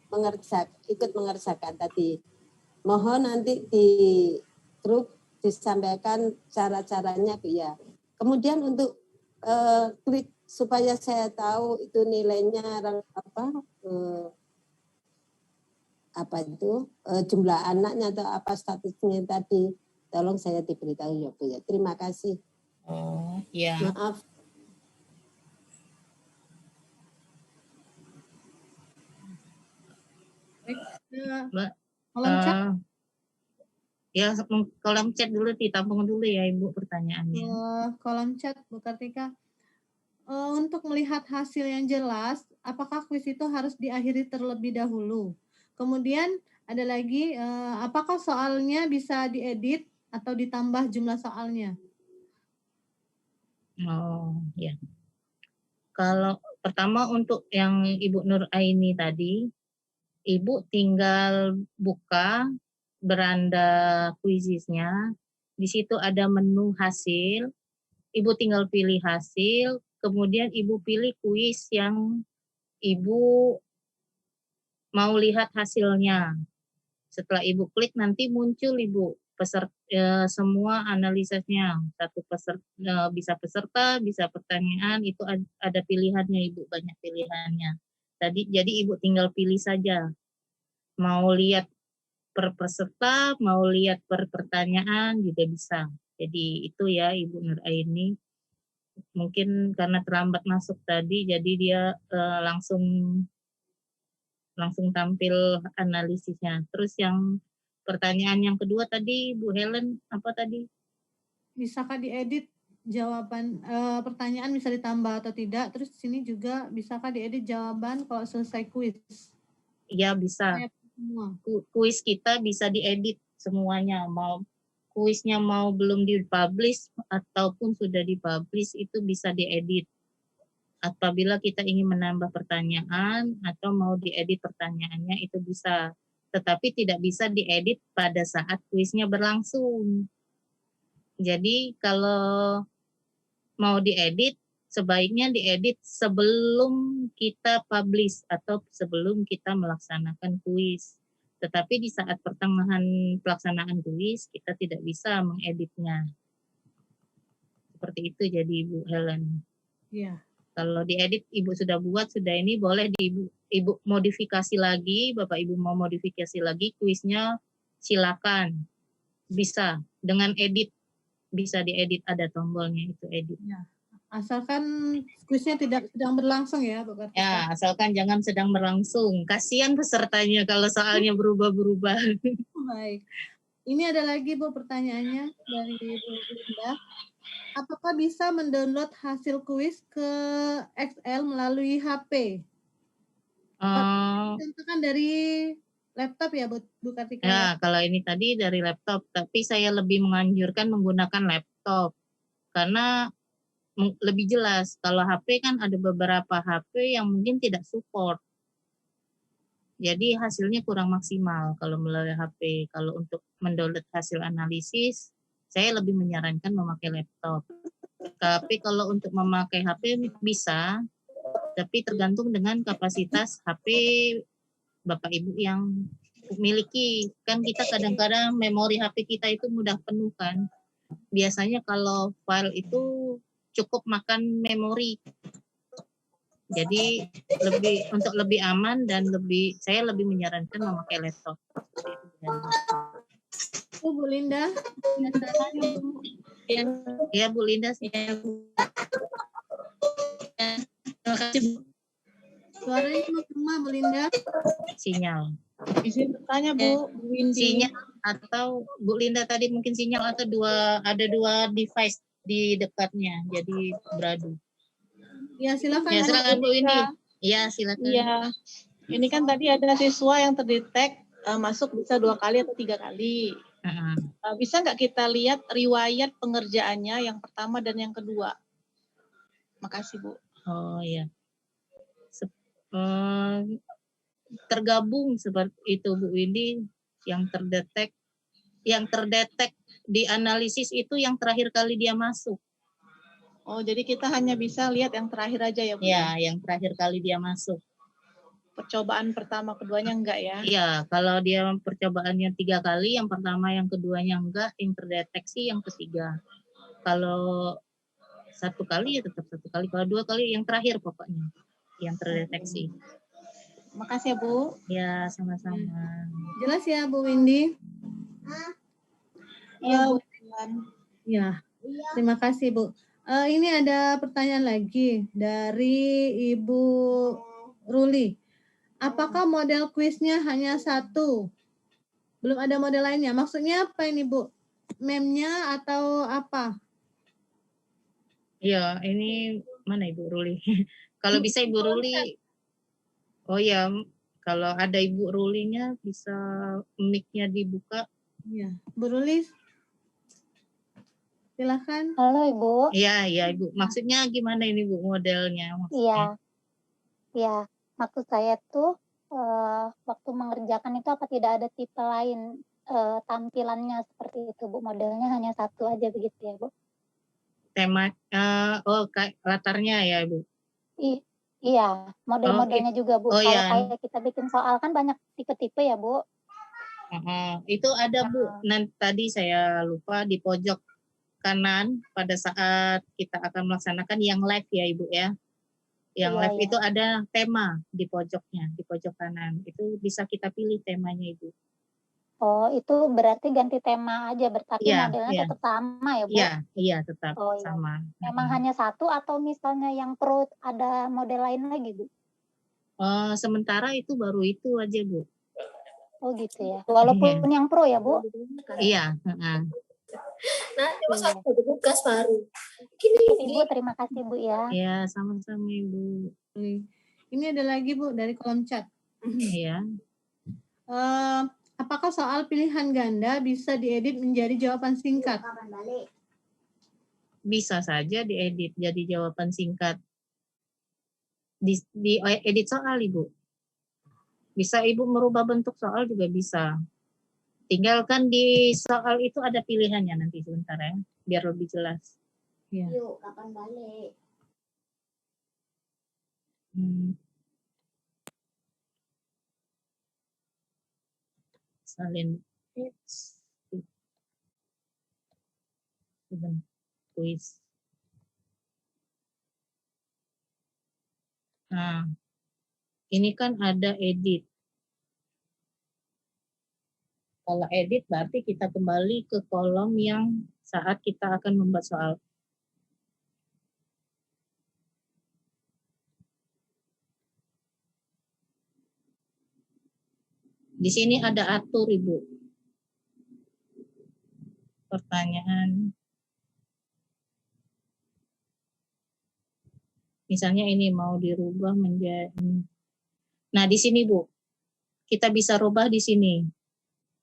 ikut mengerjakan tadi. Mohon nanti di grup disampaikan cara-caranya Bu ya. Kemudian untuk klik supaya saya tahu itu nilainya jumlah anaknya atau apa statusnya tadi, tolong saya diberitahu ya Bu ya. Terima kasih. Oh iya. Maaf. Kolom chat. Ya, kolom chat dulu, ditampung dulu ya Ibu pertanyaannya. Kolom chat Bu Kartika. Untuk melihat hasil yang jelas, apakah kuis itu harus diakhiri terlebih dahulu? Kemudian ada lagi, apakah soalnya bisa diedit atau ditambah jumlah soalnya? Oh ya. Kalau pertama untuk yang Ibu Nur Aini tadi, Ibu tinggal buka beranda kuisisnya. Di situ ada menu hasil. Ibu tinggal pilih hasil, kemudian Ibu pilih kuis yang Ibu mau lihat hasilnya. Setelah Ibu klik nanti muncul Ibu semua analisisnya. Satu bisa peserta, bisa pertanyaan, itu ada pilihannya Ibu, banyak pilihannya. Jadi Ibu tinggal pilih saja. Mau lihat per peserta, mau lihat per pertanyaan juga bisa. Jadi itu ya Ibu Nur Aini. Mungkin karena terlambat masuk tadi, jadi dia langsung tampil analisisnya. Terus yang pertanyaan yang kedua tadi, Bu Helen, apa tadi? Bisakah diedit jawaban pertanyaan bisa ditambah atau tidak? Terus di sini juga bisakah diedit jawaban kalau selesai kuis? Iya bisa. Kuis kita bisa diedit semuanya. Kuisnya mau belum dipublish ataupun sudah dipublish itu bisa diedit. Apabila kita ingin menambah pertanyaan atau mau diedit pertanyaannya itu bisa. Tetapi tidak bisa diedit pada saat kuisnya berlangsung. Jadi kalau mau diedit, sebaiknya diedit sebelum kita publish atau sebelum kita melaksanakan kuis. Tetapi di saat pertengahan pelaksanaan kuis, kita tidak bisa mengeditnya. Seperti itu jadi Ibu Helen. Iya. Kalau diedit Ibu sudah buat, sudah ini boleh Ibu modifikasi lagi, Bapak Ibu mau modifikasi lagi kuisnya, silakan. Bisa dengan edit, bisa diedit, ada tombolnya itu edit. Ya. Asalkan kuisnya tidak sedang berlangsung ya Bu Kartika. Ya, asalkan jangan sedang berlangsung. Kasihan pesertanya kalau soalnya berubah-berubah. Baik. Ini ada lagi Bu pertanyaannya dari Bu Linda. Apakah bisa mendownload hasil kuis ke Excel melalui HP? Contohkan dari laptop ya Bu Kartika? Ya, kalau ini tadi dari laptop, tapi saya lebih menganjurkan menggunakan laptop. Karena lebih jelas. Kalau HP kan ada beberapa HP yang mungkin tidak support. Jadi hasilnya kurang maksimal kalau melalui HP. Kalau untuk mendownload hasil analisis, saya lebih menyarankan memakai laptop. Tapi kalau untuk memakai HP bisa, tapi tergantung dengan kapasitas HP Bapak Ibu yang miliki. Kan kita kadang-kadang memori HP kita itu mudah penuh kan. Biasanya kalau file itu cukup makan memori. Jadi untuk lebih aman dan saya lebih menyarankan memakai laptop. Bu Linda, ya Bu Linda. Terima kasih Bu. Suaranya cuma Bu Linda. Sinyal. Izin bertanya Bu Windy. Sinyal atau Bu Linda tadi mungkin sinyal atau ada dua device di dekatnya, jadi beradu. Ya silakan. Ya silakan Bu Windy. Ya silakan. Iya. Ini kan tadi ada siswa yang terdetek masuk bisa 2 kali atau 3 kali. Bisa nggak kita lihat riwayat pengerjaannya yang pertama dan yang kedua? Makasih, Bu. Oh ya. Tergabung seperti itu Bu Windy, yang terdetek di analisis itu yang terakhir kali dia masuk. Oh, jadi kita hanya bisa lihat yang terakhir aja ya, Bu? Ya, yang terakhir kali dia masuk. Percobaan pertama, keduanya enggak ya? Iya, kalau dia percobaannya 3 kali, yang pertama, yang keduanya enggak, yang terdeteksi yang ketiga. Kalau 1 kali ya tetap 1 kali, kalau 2 kali yang terakhir pokoknya yang terdeteksi. Makasih ya, Bu. Ya, sama-sama. Jelas ya, Bu Windy? Iya, Bu. Ya, terima kasih, Bu. Ini ada pertanyaan lagi dari Ibu Ruli. Apakah model kuisnya hanya 1? Belum ada model lainnya? Maksudnya apa ini, Bu? Meme-nya atau apa? Iya, ini mana Ibu Ruli? Kalau bisa Ibu Ruli, oh ya, kalau ada Ibu Rulinya bisa mic-nya dibuka. Iya, Bu Ruli, silakan. Halo Ibu. Iya, iya Ibu. Maksudnya gimana ini Bu modelnya? Iya, ya. Maksud saya tuh waktu mengerjakan itu apa tidak ada tipe lain tampilannya seperti itu Bu? Modelnya hanya 1 aja begitu ya Bu? Tema, latarnya ya Bu? Iya, model-modelnya juga Bu. Kalau kayak kita bikin soal kan banyak tipe-tipe ya Bu? Itu ada Bu. Nanti tadi saya lupa di pojok kanan pada saat kita akan melaksanakan yang live ya Ibu ya. Yang live itu ada tema di pojoknya, di pojok kanan. Itu bisa kita pilih temanya Ibu. Oh, itu berarti ganti tema aja, berarti modelnya tetap sama ya Bu? Iya tetap sama. Memang hanya 1 atau misalnya yang pro ada model lain lagi Bu? Sementara itu baru itu aja Bu. Oh gitu ya, walaupun yang pro ya Bu? Iya. Nanti masa tugas baru. Ibu terima kasih Bu ya. Ya sama-sama Ibu. Ini ada lagi Bu dari kolom chat. Iya. Apakah soal pilihan ganda bisa diedit menjadi jawaban singkat? Bisa saja diedit jadi jawaban singkat. Di edit soal Ibu. Bisa Ibu merubah bentuk soal juga bisa. Tinggalkan di soal itu ada pilihannya nanti sebentar ya, biar lebih jelas. Ya. Yuk, kapan balik? Salin quiz. Nah, ini kan ada edit. Kalau edit berarti kita kembali ke kolom yang saat kita akan membuat soal. Di sini ada atur Ibu. Pertanyaan. Misalnya ini mau dirubah menjadi. Nah, di sini Bu. Kita bisa rubah di sini.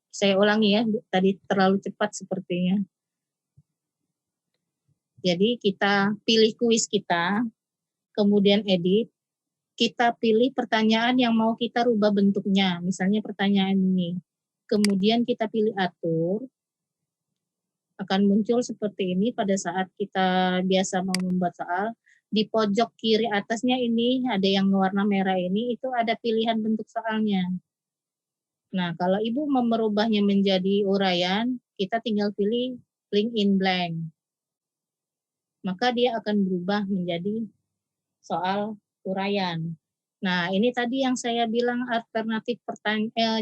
Saya ulangi ya, tadi terlalu cepat sepertinya. Jadi kita pilih kuis kita, kemudian edit. Kita pilih pertanyaan yang mau kita rubah bentuknya. Misalnya pertanyaan ini. Kemudian kita pilih atur. Akan muncul seperti ini pada saat kita biasa mau membuat soal. Di pojok kiri atasnya ini ada yang warna merah ini, itu ada pilihan bentuk soalnya. Nah, kalau Ibu mau merubahnya menjadi uraian, kita tinggal pilih link in blank. Maka dia akan berubah menjadi soal uraian. Nah, ini tadi yang saya bilang alternatif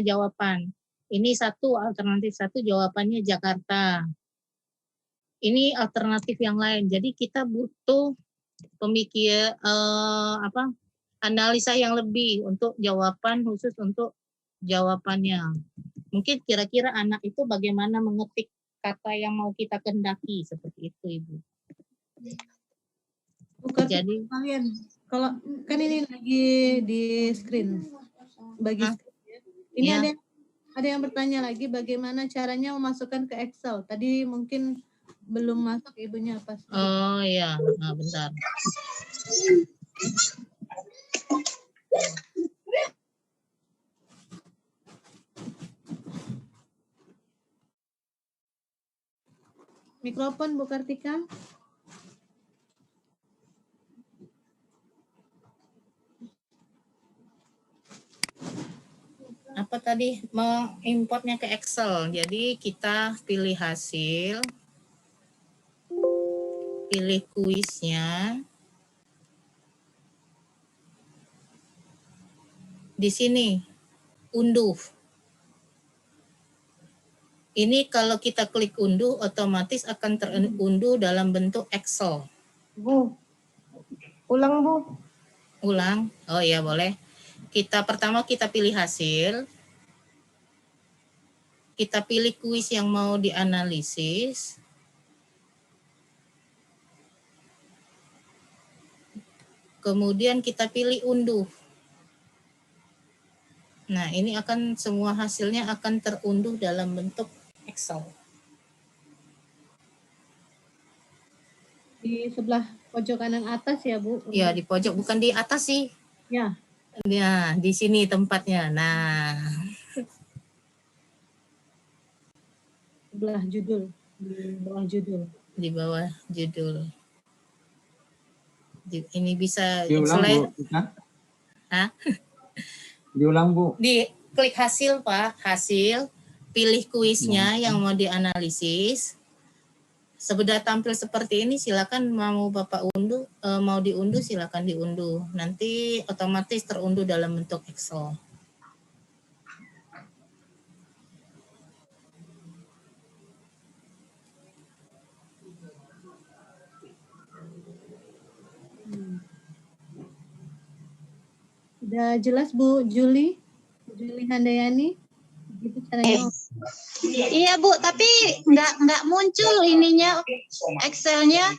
jawaban. Ini alternatif 1 jawabannya Jakarta. Ini alternatif yang lain. Jadi kita butuh analisa yang lebih untuk jawaban khusus untuk jawabannya. Mungkin kira-kira anak itu bagaimana mengetik kata yang mau kita kendaki seperti itu Ibu. Bukan jadi kalian. Kalau kan ini lagi di screen. bagi Hah? screen ya. Ini Ya. ada yang bertanya lagi bagaimana caranya memasukkan ke Excel. Tadi mungkin belum masuk ibunya pas. Oh iya, nah, bentar. Mikrofon Bu Kartika. Apa tadi, mengimportnya ke Excel. Jadi kita pilih hasil, pilih kuisnya. Di sini unduh. Ini kalau kita klik unduh, otomatis akan terunduh dalam bentuk Excel. Bu, ulang Bu. Ulang? Oh iya boleh. Pertama kita pilih hasil. Kita pilih kuis yang mau dianalisis. Kemudian kita pilih unduh. Nah, ini akan semua hasilnya akan terunduh dalam bentuk Excel. Di sebelah pojok kanan atas ya Bu? Ya, di pojok, bukan di atas sih. Ya. Ya, di sini tempatnya. Nah, sebelah judul, di bawah judul. Di bawah judul. Ini bisa diulang Bu, kita? Hah? Diulang Bu. Di klik hasil Pak, hasil, pilih kuisnya yang mau dianalisis. Sudah tampil seperti ini, silakan mau Bapak unduh, mau diunduh silakan diunduh. Nanti otomatis terunduh dalam bentuk Excel. Sudah jelas Bu Juli Handayani? Gitu caranya. Iya Bu, tapi nggak muncul ininya Excelnya.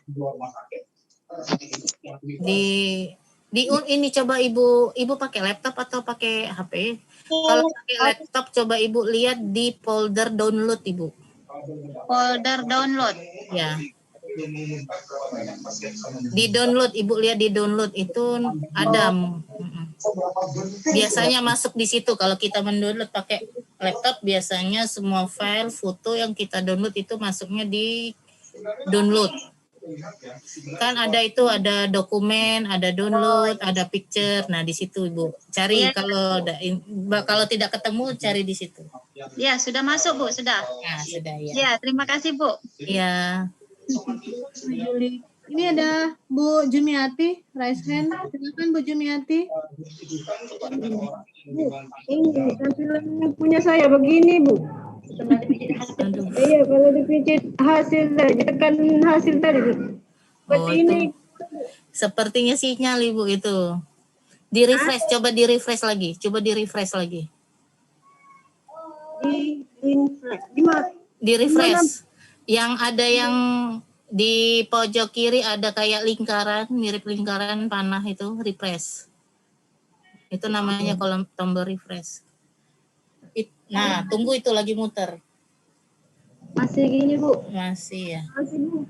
Ini coba Ibu pakai laptop atau pakai HP? Kalau pakai laptop coba Ibu lihat di folder download Ibu. Folder download. Ya. Di download, Ibu lihat di download itu ada. Biasanya masuk di situ. Kalau kita mendownload pakai laptop, biasanya semua file foto yang kita download itu masuknya di download. Kan ada itu, ada dokumen, ada download, ada picture. Nah, di situ Ibu cari. Kalau tidak ketemu, cari di situ. Ya, sudah masuk Bu, sudah. Nah, sudah ya. Ya, terima kasih Bu. Ya. Juli. Ini ada Bu Jumiati, raise hand. Silakan Bu Jumiati. Bu, ini tampilan punya saya begini Bu. Iya, kalau dipijit hasil tadi, tekan hasil tadi Bu. Seperti ini. Sepertinya sinyal Ibu itu. Di refresh, coba di refresh lagi. Coba di refresh lagi. Di refresh. Yang ada yang di pojok kiri ada kayak lingkaran, mirip lingkaran panah itu, refresh. Itu namanya kolom tombol refresh. Nah, tunggu itu lagi muter. Masih gini Bu? Masih ya. Masih Bu.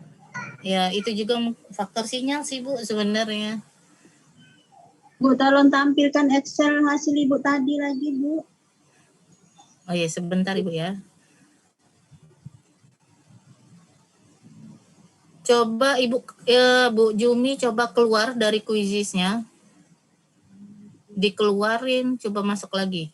Ya, itu juga faktor sinyal sih Bu sebenarnya. Bu, tolong tampilkan Excel hasil Ibu tadi lagi Bu. Oh iya, sebentar Ibu ya. Coba Bu Jumi coba keluar dari quizisnya. Dikeluarin, coba masuk lagi.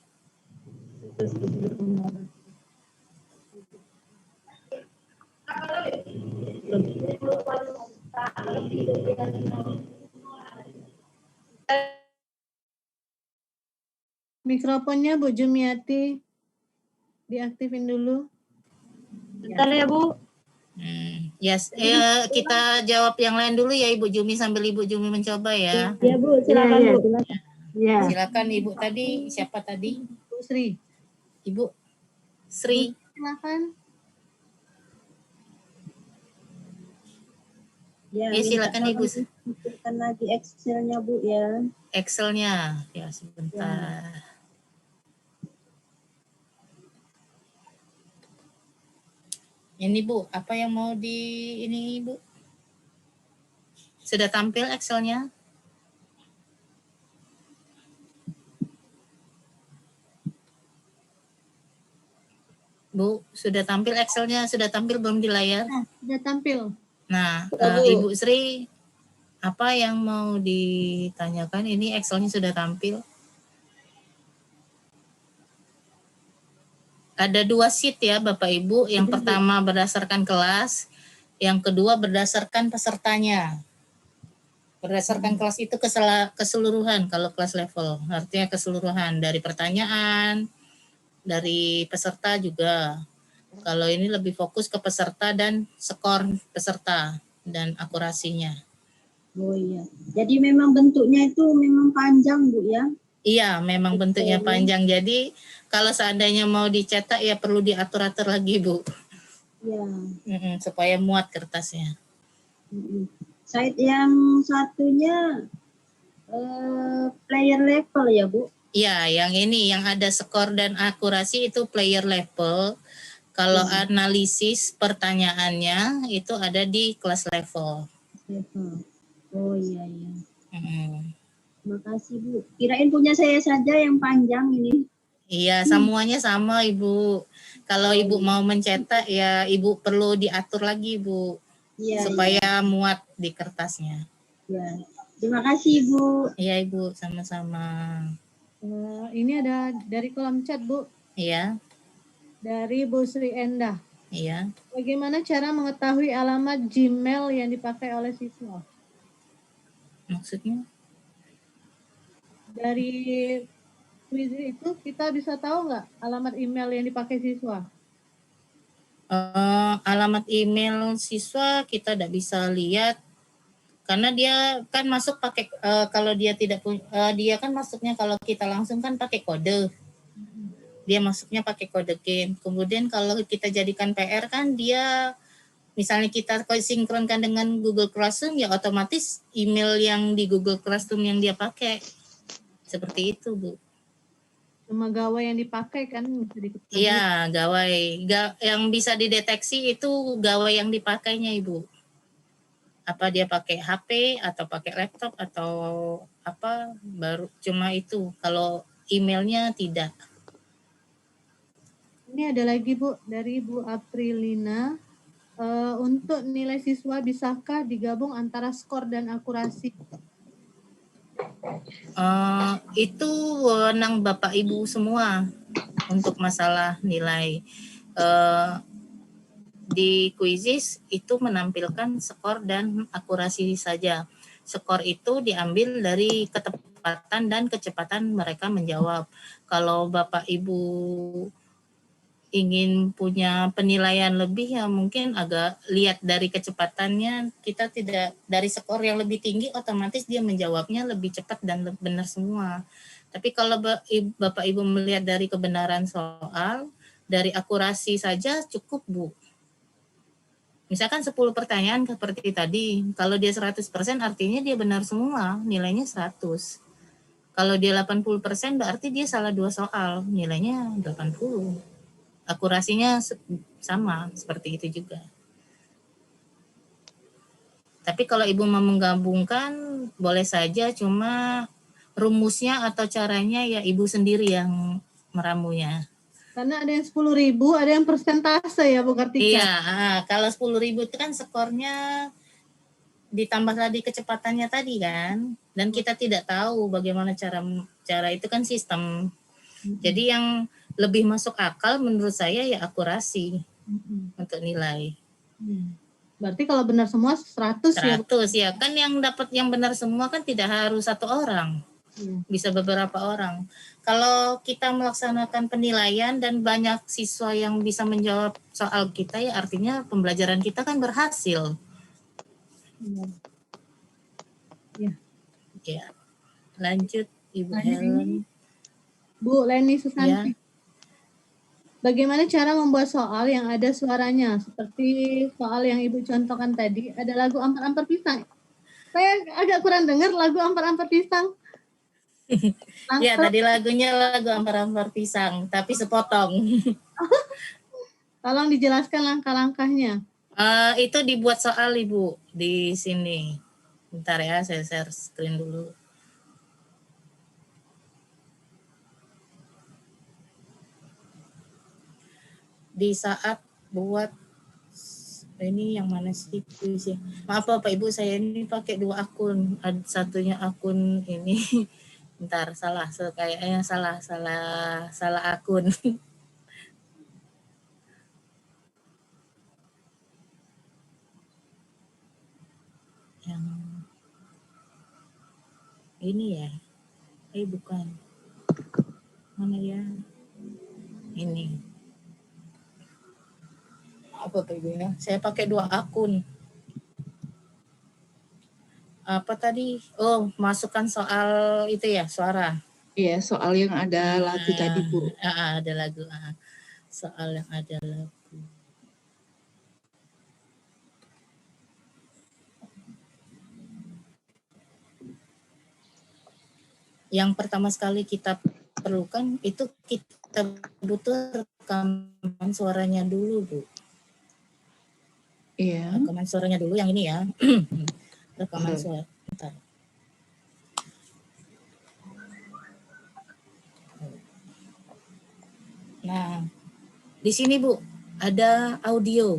Mikrofonnya Bu Jumiati diaktifin dulu. Bentar ya Bu. Yes, kita jawab yang lain dulu ya Ibu Jumi sambil Ibu Jumi mencoba ya. Ya Bu, silakan Bu. Ya. Silakan Ibu tadi, siapa tadi? Bu Sri. Ibu Sri. Silakan. Ya, silakan Ibu. Tampilkan lagi Excelnya Bu ya. Excelnya, ya sebentar. Ini Bu, apa yang mau ini Bu? Sudah tampil Excel-nya? Bu, sudah tampil Excel-nya? Sudah tampil belum di layar? Sudah tampil. Nah, Ibu Sri, apa yang mau ditanyakan? Ini Excel-nya sudah tampil. Ada 2 sheet ya Bapak Ibu. Yang pertama berdasarkan kelas, yang kedua berdasarkan pesertanya. Berdasarkan kelas itu keseluruhan kalau kelas level. Artinya keseluruhan dari pertanyaan, dari peserta juga. Kalau ini lebih fokus ke peserta dan skor peserta dan akurasinya. Oh iya. Jadi memang bentuknya itu memang panjang Bu ya? Iya, memang bentuknya panjang. Jadi kalau seandainya mau dicetak ya perlu diatur-atur lagi Bu. Iya. Supaya muat kertasnya. Site yang satunya player level ya Bu? Iya, yang ini yang ada skor dan akurasi itu player level. Kalau analisis pertanyaannya itu ada di kelas level. Oh iya iya. Makasih Bu. Kirain punya saya saja yang panjang ini. Iya, semuanya sama Ibu. Kalau Ibu mau mencetak ya Ibu perlu diatur lagi Bu. Iya, supaya muat di kertasnya. Ya. Terima kasih Bu. Iya Ibu, sama-sama. Ini ada dari kolom chat Bu. Iya. Dari Bu Sri Endah. Iya. Bagaimana cara mengetahui alamat Gmail yang dipakai oleh siswa? Maksudnya? Dari quiz itu kita bisa tahu nggak alamat email yang dipakai siswa? Alamat email siswa kita tidak bisa lihat karena dia kan masuk pakai kalau dia tidak dia kan masuknya kalau kita langsung kan pakai kode. Dia masuknya pakai kode game. Kemudian kalau kita jadikan PR kan dia misalnya kita sinkronkan dengan Google Classroom ya otomatis email yang di Google Classroom yang dia pakai. Seperti itu, Bu. Cuma gawai yang dipakai kan bisa diketahui. Iya, gawai. Yang bisa dideteksi itu gawai yang dipakainya, Ibu. Apa dia pakai HP atau pakai laptop atau apa baru cuma itu. Kalau emailnya tidak. Ini ada lagi Bu dari Bu Aprilina. Untuk nilai siswa bisakah digabung antara skor dan akurasi? Itu wewenang Bapak Ibu semua untuk masalah nilai. Di Quizizz itu menampilkan skor dan akurasi saja. Skor itu diambil dari ketepatan dan kecepatan mereka menjawab. Kalau Bapak Ibu ingin punya penilaian lebih ya mungkin agak lihat dari kecepatannya, kita tidak dari skor yang lebih tinggi otomatis dia menjawabnya lebih cepat dan benar semua. Tapi kalau Bapak Ibu melihat dari kebenaran soal, dari akurasi saja cukup Bu. Misalkan 10 pertanyaan seperti tadi, kalau dia 100% artinya dia benar semua, nilainya 100. Kalau dia 80% berarti dia salah 2 soal, nilainya 80. Akurasinya sama seperti itu juga. Tapi kalau Ibu mau menggabungkan boleh saja, cuma rumusnya atau caranya ya Ibu sendiri yang meramunya. Karena ada yang 10.000, ada yang persentase ya Bu Kartika. Iya, kalau 10.000 itu kan skornya ditambah tadi kecepatannya tadi kan, dan kita tidak tahu bagaimana cara itu kan sistem. Jadi yang lebih masuk akal menurut saya ya akurasi untuk nilai. Berarti kalau benar semua 100 ya? 100 ya, kan yang dapat yang benar semua kan tidak harus 1 orang, bisa beberapa orang. Kalau kita melaksanakan penilaian dan banyak siswa yang bisa menjawab soal kita ya artinya pembelajaran kita kan berhasil. Ya. Lanjut Ibu Helen. Bu Leni Susanti. Ya. Bagaimana cara membuat soal yang ada suaranya? Seperti soal yang Ibu contohkan tadi, ada lagu Ampar-Ampar Pisang. Saya agak kurang dengar lagu Ampar-Ampar Pisang. Ya, tadi lagunya lagu Ampar-Ampar Pisang, tapi sepotong. Tolong dijelaskan langkah-langkahnya. Itu dibuat soal Ibu di sini. Bentar ya, saya share screen dulu. Di saat buat ini yang mana sih kuisnya? Maaf Bapak Ibu, saya ini pakai 2 akun. Satunya akun ini. Bentar, kayaknya salah akun. Yang ini ya. Bukan. Mana ya? Ini. Apa Bapak Ibu ya? Saya pakai 2 akun. Apa tadi? Oh, masukkan soal itu ya, suara. Iya, soal yang ada lagu tadi, Bu. Ada lagu. Soal yang ada lagu. Yang pertama sekali kita perlukan itu kita butuh rekaman suaranya dulu, Bu. Iya. Rekaman suaranya dulu yang ini ya. Rekaman suara. Bentar. Nah, di sini Bu ada audio.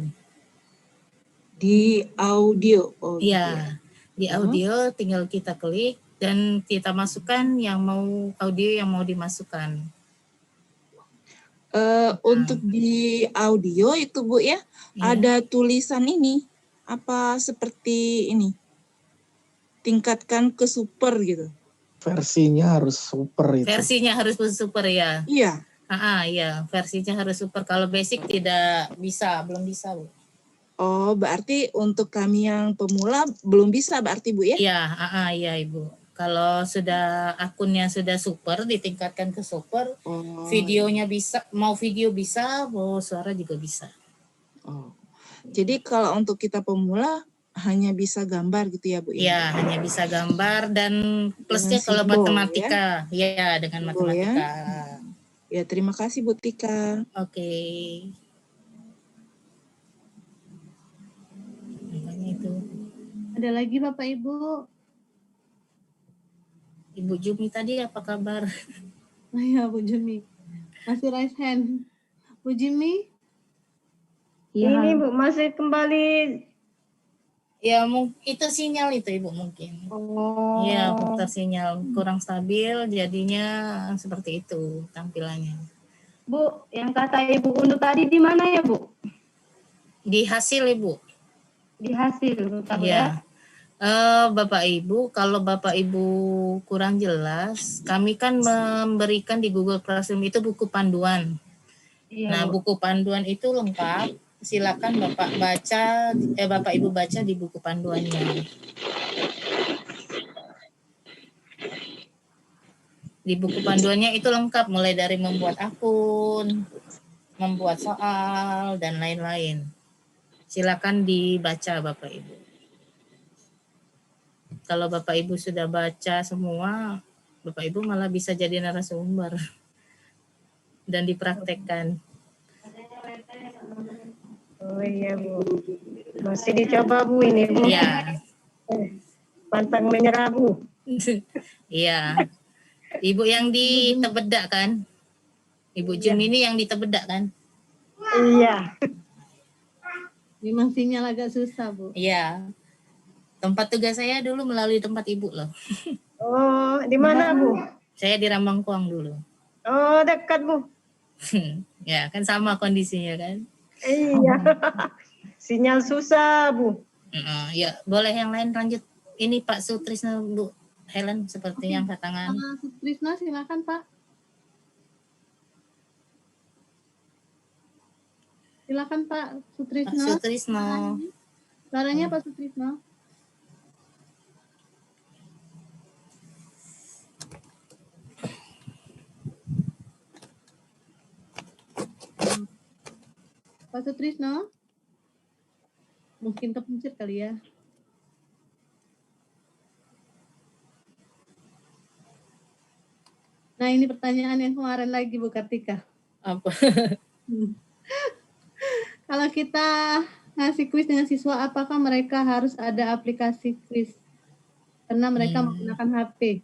Di audio. Oh, iya. Di audio tinggal kita klik dan kita masukkan yang mau audio yang mau dimasukkan. Untuk di audio itu Bu ya, ada tulisan ini apa seperti ini, tingkatkan ke super gitu. Versinya harus super itu. Versinya harus super ya. Iya. Iya, versinya harus super. Kalau basic belum bisa Bu. Oh, berarti untuk kami yang pemula belum bisa berarti Bu ya? Iya, iya Ibu. Kalau sudah akunnya sudah super, ditingkatkan ke super, videonya bisa, mau video bisa, mau suara juga bisa. Oh. Jadi kalau untuk kita pemula hanya bisa gambar gitu ya Bu ya? Iya, hanya bisa gambar dan plusnya kalau matematika. Ya, dengan matematika. Ya, terima kasih Bu Tika. Oke. Itu. Ada lagi Bapak Ibu? Ibu Jumi tadi apa kabar? Iya Bu Jumi. Masih raise hand. Bu Jumi? Ya. Ini Bu masih kembali. Ya, itu sinyal itu Ibu mungkin. Iya, faktor sinyal kurang stabil, jadinya seperti itu tampilannya. Bu, yang kata Ibu unduh tadi di mana ya Bu? Di hasil Ibu. Di hasil, ya. Bapak Ibu, kalau Bapak Ibu kurang jelas, kami kan memberikan di Google Classroom itu buku panduan. Iya, nah, buku panduan itu lengkap. Silakan Bapak Ibu baca di buku panduannya. Di buku panduannya itu lengkap, mulai dari membuat akun, membuat soal, dan lain-lain. Silakan dibaca Bapak Ibu. Kalau Bapak Ibu sudah baca semua, Bapak Ibu malah bisa jadi narasumber dan dipraktekkan. Oh iya Bu, masih dicoba Bu ini Bu. Iya. Pantang menyerah Bu. Iya. Ibu yang di Tebedak kan? Ibu Jumi ini yang di Tebedak kan? Iya. Memang sinyal agak susah Bu. Iya. Tempat tugas saya dulu melalui tempat Ibu loh. Oh, di mana Bu? Saya di Rambangkuang dulu. Oh, dekat Bu. Ya, kan sama kondisinya kan? Iya. Sinyal susah Bu. Ya, boleh yang lain lanjut. Ini Pak Sutrisno, Bu Helen seperti yang angkat tangan. Sutrisno silakan Pak. Silakan Pak Sutrisno. Pak Sutrisno. Suaranya Pak Sutrisno. Pak Sutrisno. Mungkin kepencet kali ya. Nah, ini pertanyaan yang kemarin lagi Bu Kartika. Apa? Kalau kita ngasih kuis dengan siswa, apakah mereka harus ada aplikasi kuis? Karena mereka menggunakan HP.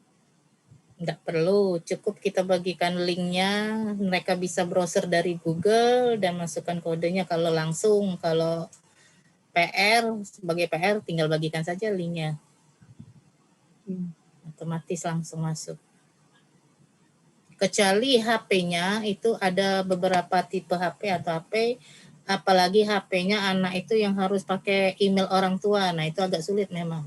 Nggak perlu, cukup kita bagikan linknya, mereka bisa browser dari Google dan masukkan kodenya. Kalau langsung, kalau sebagai PR tinggal bagikan saja linknya. Otomatis langsung masuk. Kecuali HP-nya itu ada beberapa tipe HP atau HP, apalagi HP-nya anak itu yang harus pakai email orang tua. Nah, itu agak sulit memang.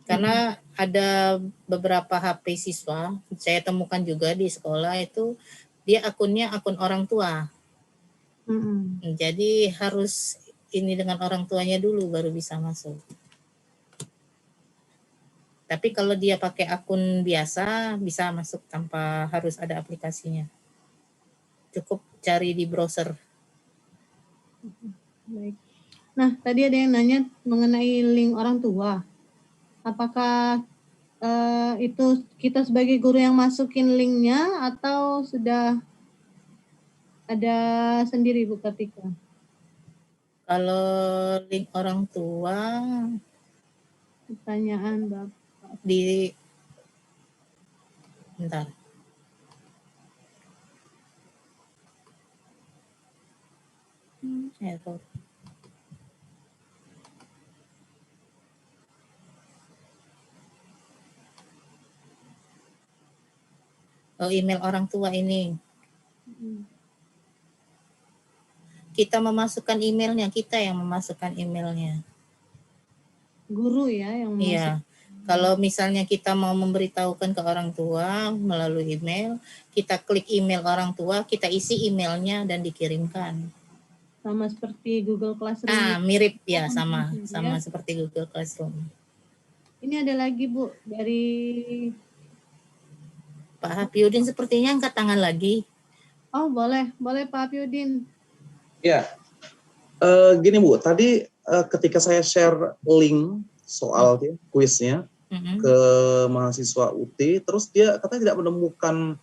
Karena ada beberapa HP siswa, saya temukan juga di sekolah itu, dia akunnya akun orang tua. Jadi harus ini dengan orang tuanya dulu baru bisa masuk. Tapi kalau dia pakai akun biasa, bisa masuk tanpa harus ada aplikasinya. Cukup cari di browser. Baik. Nah, tadi ada yang nanya mengenai link orang tua. Apakah itu kita sebagai guru yang masukin linknya atau sudah ada sendiri Bu Kartika? Kalau link orang tua, pertanyaan Bapak. Bentar. Error. Oh, email orang tua ini. Kita memasukkan emailnya, kita yang memasukkan emailnya. Guru ya yang memasuk. Iya. Kalau misalnya kita mau memberitahukan ke orang tua melalui email, kita klik email orang tua, kita isi emailnya dan dikirimkan. Sama seperti Google Classroom. Mirip ya, sama seperti Google Classroom. Ini ada lagi Bu dari Pak Hafiudin sepertinya angkat tangan lagi. Oh boleh Pak Hafiudin. Ya, gini Bu, tadi ketika saya share link soal kuisnya ke mahasiswa UT, terus dia katanya tidak menemukan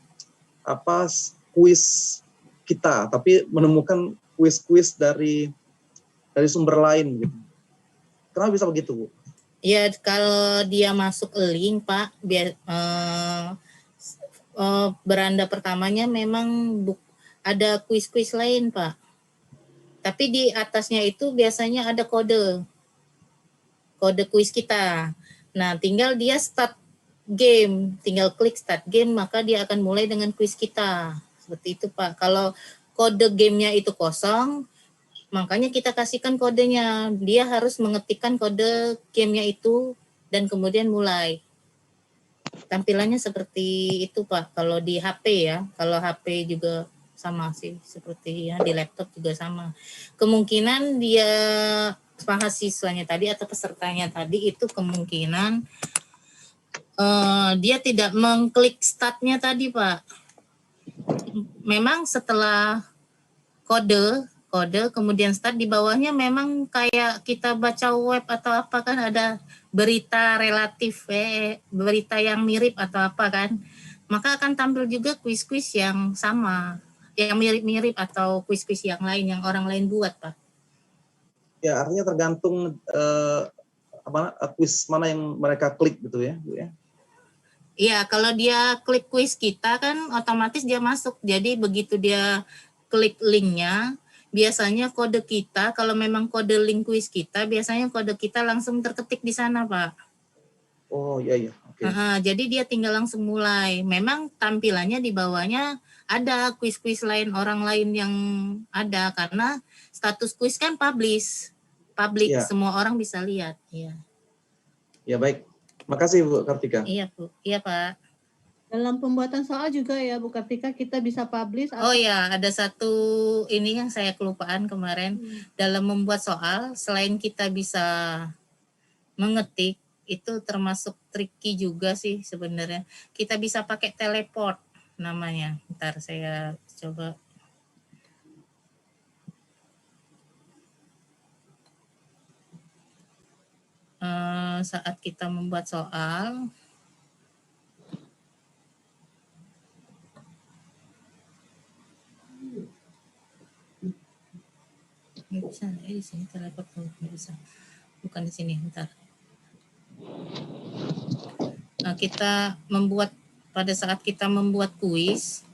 kuis kita, tapi menemukan kuis-kuis dari sumber lain gitu. Kenapa bisa begitu Bu? Ya kalau dia masuk link Pak, beranda pertamanya memang ada kuis-kuis lain Pak. Tapi di atasnya itu biasanya ada kode kuis kita. Nah, tinggal dia start game, tinggal klik start game, maka dia akan mulai dengan kuis kita. Seperti itu Pak. Kalau kode gamenya itu kosong, makanya kita kasihkan kodenya. Dia harus mengetikkan kode gamenya itu dan kemudian mulai. Tampilannya seperti itu Pak. Kalau di HP ya, kalau HP juga sama sih, seperti ya di laptop juga sama. Kemungkinan dia mahasiswanya tadi atau pesertanya tadi itu kemungkinan dia tidak mengklik startnya tadi Pak. Memang setelah kode kemudian start, di bawahnya memang kayak kita baca web atau apa kan, ada berita relatif, berita yang mirip atau apa kan, maka akan tampil juga kuis-kuis yang sama, yang mirip-mirip atau kuis-kuis yang lain yang orang lain buat Pak. Ya artinya tergantung kuis mana yang mereka klik gitu ya Bu ya. Iya, kalau dia klik kuis kita kan otomatis dia masuk. Jadi begitu dia klik linknya, biasanya kode kita, kalau memang kode link kuis kita, biasanya kode kita langsung terketik di sana Pak. Oh iya. Okay. Jadi dia tinggal langsung mulai. Memang tampilannya di bawahnya ada kuis-kuis lain orang lain yang ada, karena status kuis kan public, ya. Semua orang bisa lihat. Ya. Ya baik. Makasih Bu Kartika. Iya Bu, iya Pak. Dalam pembuatan soal juga ya Bu Kartika kita bisa publish. Oh ya, ada satu ini yang saya kelupaan kemarin. Dalam membuat soal, selain kita bisa mengetik, itu termasuk tricky juga sih sebenarnya. Kita bisa pakai teleport namanya. Ntar saya coba. Saat kita membuat soal, di sini teleport nggak bisa. Bukan di sini, bentar. Nah, pada saat kita membuat kuis,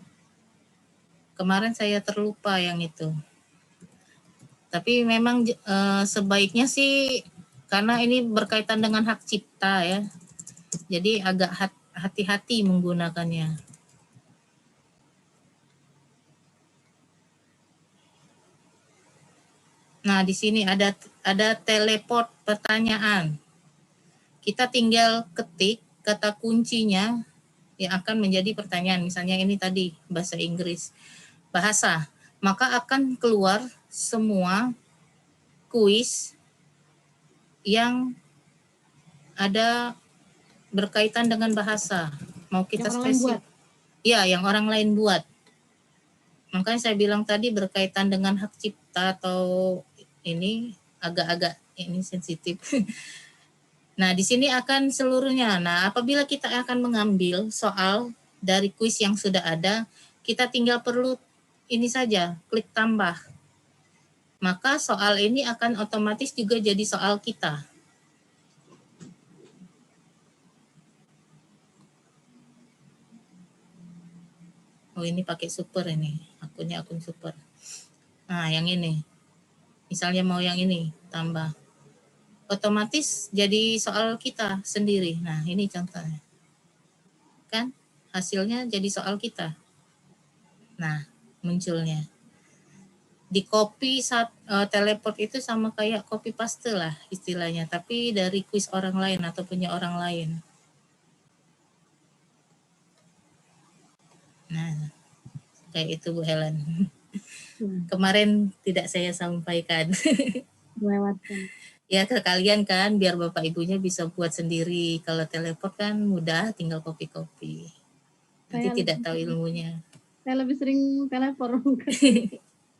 kemarin saya terlupa yang itu. Tapi memang sebaiknya sih, karena ini berkaitan dengan hak cipta ya, jadi agak hati-hati menggunakannya. Nah, di sini ada teleport pertanyaan. Kita tinggal ketik kata kuncinya yang akan menjadi pertanyaan. Misalnya ini tadi bahasa Inggris, bahasa. Maka akan keluar semua kuis yang ada berkaitan dengan bahasa. Mau kita spesifik. Ya, yang orang lain buat. Makanya saya bilang tadi berkaitan dengan hak cipta atau ini agak-agak ini sensitif. Nah, di sini akan seluruhnya. Nah, apabila kita akan mengambil soal dari kuis yang sudah ada, kita tinggal perlu ini saja, klik tambah. Maka soal ini akan otomatis juga jadi soal kita. Oh, ini pakai super ini, akunnya akun super. Nah, yang ini. Misalnya mau yang ini, tambah. Otomatis jadi soal kita sendiri. Nah, ini contohnya. Kan hasilnya jadi soal kita. Nah, munculnya. Di copy teleport itu sama kayak copy paste lah istilahnya, tapi dari kuis orang lain atau punya orang lain. Nah, kayak itu Bu Helen. Kemarin tidak saya sampaikan. Lewatkan. Ya ke kalian kan, biar Bapak Ibunya bisa buat sendiri. Kalau teleport kan mudah, tinggal copy-copy. Nanti tidak tahu ilmunya. Saya lebih sering teleport.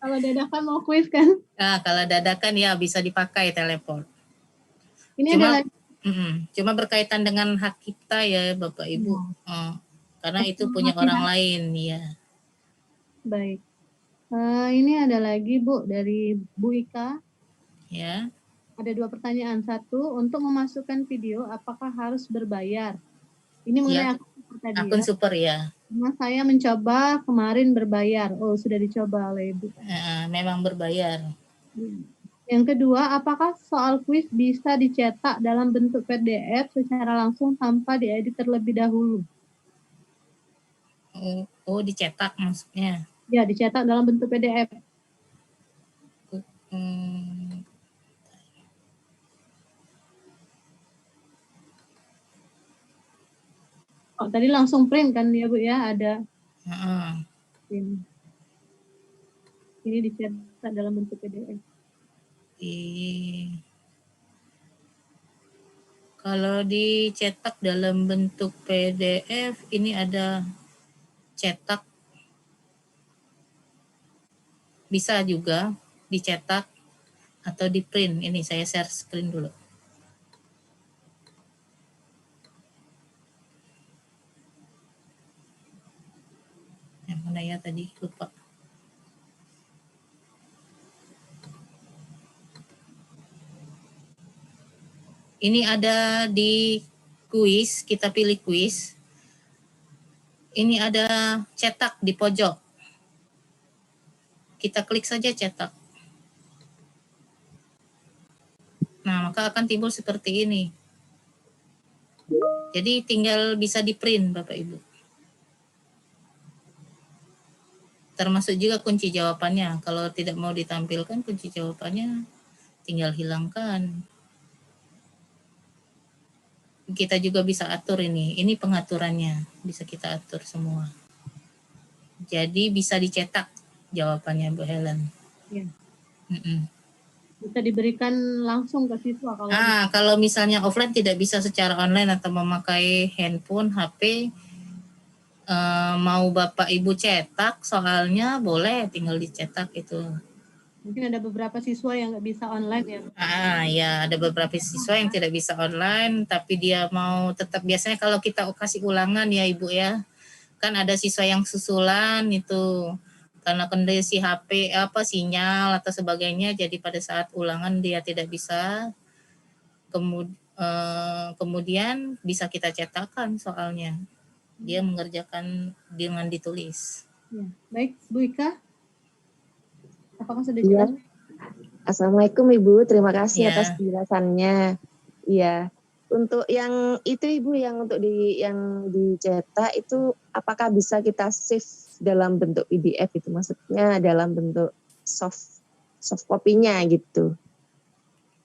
Kalau dadakan mau kuis kan? Nah, kalau dadakan ya bisa dipakai teleport. Ini ada lagi. Cuma berkaitan dengan hak kita ya Bapak Ibu. Karena itu punya orang lain ya. Baik. Ini ada lagi Bu dari Bu Ika. Ya. Ada 2 pertanyaan. 1, untuk memasukkan video apakah harus berbayar? Ini mengenai akun super tadi akun super ya. Nah, saya mencoba kemarin berbayar. Oh, sudah dicoba oleh Ibu. Memang berbayar. Yang kedua, apakah soal kuis bisa dicetak dalam bentuk PDF secara langsung tanpa diedit terlebih dahulu? Oh, dicetak maksudnya? Ya, dicetak dalam bentuk PDF. Oh, tadi langsung print kan ya Bu ya, ada. Ini dicetak dalam bentuk PDF. Kalau dicetak dalam bentuk PDF, ini ada cetak. Bisa juga dicetak atau di print. Ini saya share screen dulu. Yang mana ya tadi? Lupa. Ini ada di kuis, kita pilih kuis. Ini ada cetak di pojok. Kita klik saja cetak. Nah, maka akan timbul seperti ini. Jadi tinggal bisa di print Bapak Ibu. Termasuk juga kunci jawabannya. Kalau tidak mau ditampilkan kunci jawabannya, tinggal hilangkan. Kita juga bisa atur ini. Ini pengaturannya. Bisa kita atur semua. Jadi bisa dicetak jawabannya Bu Helen. Ya. Bisa diberikan langsung ke siswa kalau kalau misalnya offline tidak bisa secara online atau memakai handphone, HP, mau Bapak Ibu cetak soalnya boleh, tinggal dicetak itu. Mungkin ada beberapa siswa yang nggak bisa online ya. Ya ada beberapa siswa yang tidak bisa online, tapi dia mau tetap, biasanya kalau kita kasih ulangan ya Ibu ya, kan ada siswa yang susulan itu karena kondisi HP sinyal atau sebagainya, jadi pada saat ulangan dia tidak bisa. Kemudian bisa kita cetakkan soalnya. Dia mengerjakan dengan ditulis. Ya. Baik, Bu Ika. Apakah sudah Iya. jelas? Assalamualaikum Ibu, terima kasih Ya. atas penjelasannya. Iya. Untuk yang itu Ibu, yang untuk yang dicetak itu apakah bisa kita save dalam bentuk PDF itu, maksudnya dalam bentuk soft copy-nya gitu?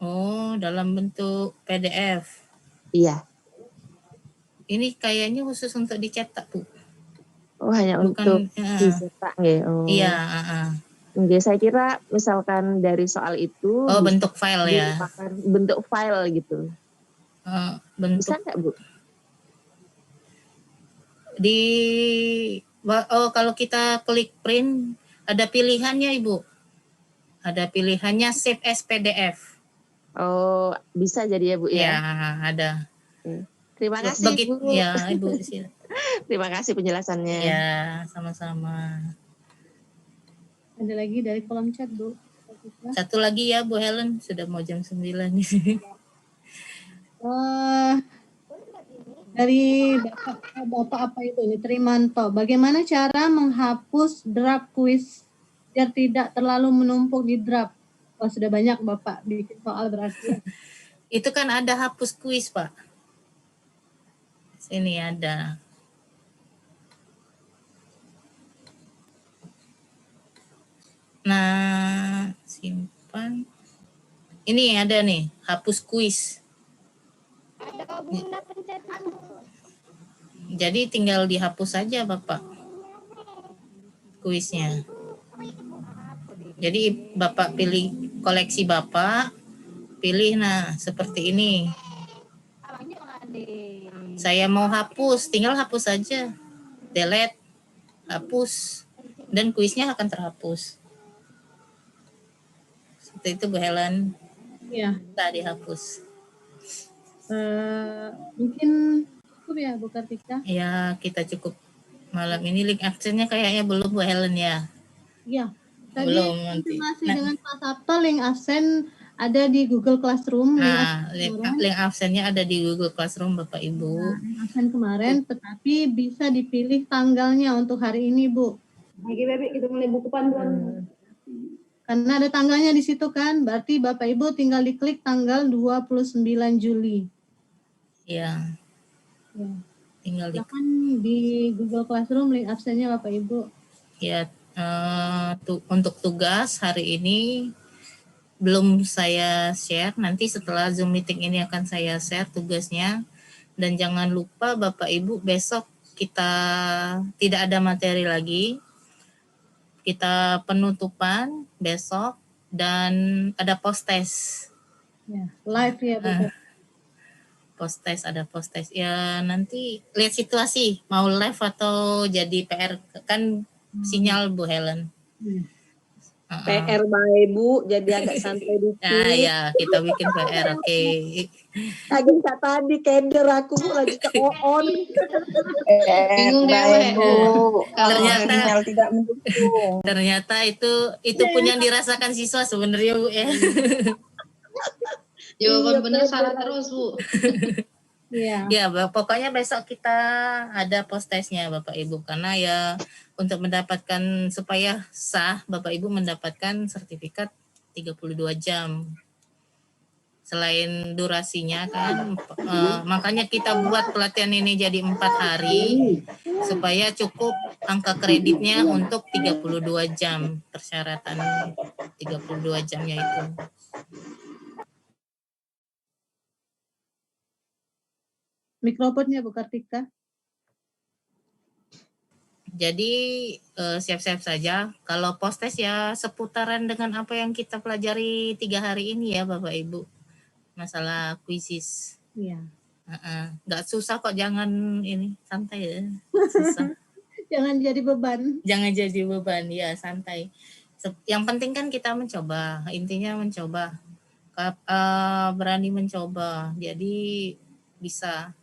Oh, dalam bentuk PDF. Iya. Ini kayaknya khusus untuk dicetak, Bu. Oh, hanya untuk dicetak ya. Oh. Iya, Oke, saya kira misalkan dari soal itu bentuk file ya. Bentuk file gitu. Bentuk. Bisa nggak, Bu? Kalau kita klik print ada pilihannya, Ibu. Ada pilihannya save as PDF. Oh, bisa jadi ya, Bu ya? Ya, ada. Terima kasih, Bu. Ya, Ibu. Terima kasih penjelasannya. Ya, sama-sama. Ada lagi dari kolom chat, Bu. Satu lagi ya, Bu Helen. Sudah mau jam 9 nih. Dari Bapak apa itu ini, Trimanto. Bagaimana cara menghapus draft quiz biar tidak terlalu menumpuk di draft? Oh, sudah banyak Bapak bikin soal berarti. Itu kan ada hapus kuis, Pak. Sini ada. Nah, simpan. Ini ada nih, hapus kuis. Jadi tinggal dihapus saja, Bapak. Kuisnya. Jadi Bapak pilih koleksi Bapak, pilih seperti ini. Saya mau hapus, tinggal hapus saja. Delete, hapus, dan kuisnya akan terhapus. Seperti itu, Bu Helen. Iya. Tak dihapus. Mungkin cukup ya, Bu Kartika? Ya, kita cukup malam ini. Link absennya kayaknya belum, Bu Helen ya? Iya. Tadi Belum nanti. masih dengan Pak Sabto, link absen ada di Google Classroom. Link absennya ada di Google Classroom, Bapak Ibu. Link absen kemarin, tetapi bisa dipilih tanggalnya untuk hari ini, Bu. Lagi Bebek kita mulai buku panduan. Karena ada tanggalnya di situ kan, berarti Bapak Ibu tinggal diklik tanggal 29 Juli. Iya. Ya. Tinggal di Google Classroom link absennya Bapak Ibu. Ya, untuk tugas hari ini belum saya share, nanti setelah Zoom meeting ini akan saya share tugasnya. Dan jangan lupa Bapak Ibu, besok kita tidak ada materi lagi. Kita penutupan besok dan ada post test. Ya, live ya, Bu. Ada post test. Ya, nanti lihat situasi, mau live atau jadi PR, kan sinyal, Bu Helen. PR baik, Bu, jadi agak santai dikit. Ya, kita bikin PR, oke. Agak tadi keder aku, Bu, lagi ke on. Bingung deh, Bu. Ternyata sinyal tidak mendukung. Ternyata itu pun yang dirasakan siswa sebenarnya, Bu ya. Jawaban benar salah terus, Bu. Iya. Ya, pokoknya besok kita ada post testnya, Bapak Ibu, karena ya untuk mendapatkan supaya sah, Bapak Ibu mendapatkan sertifikat 32 jam. Selain durasinya kan, makanya kita buat pelatihan ini jadi 4 hari supaya cukup angka kreditnya untuk 32 jam, persyaratan 32 jamnya itu. Mikrofonnya Bu Kartika. Jadi siap-siap saja. Kalau post test ya seputaran dengan apa yang kita pelajari 3 hari ini ya Bapak Ibu. Masalah kuisis. Iya. Nggak susah kok, jangan ini, santai ya. Susah. Jangan jadi beban. Jangan jadi beban, ya santai. Yang penting kan kita mencoba, intinya mencoba. Berani mencoba, jadi bisa.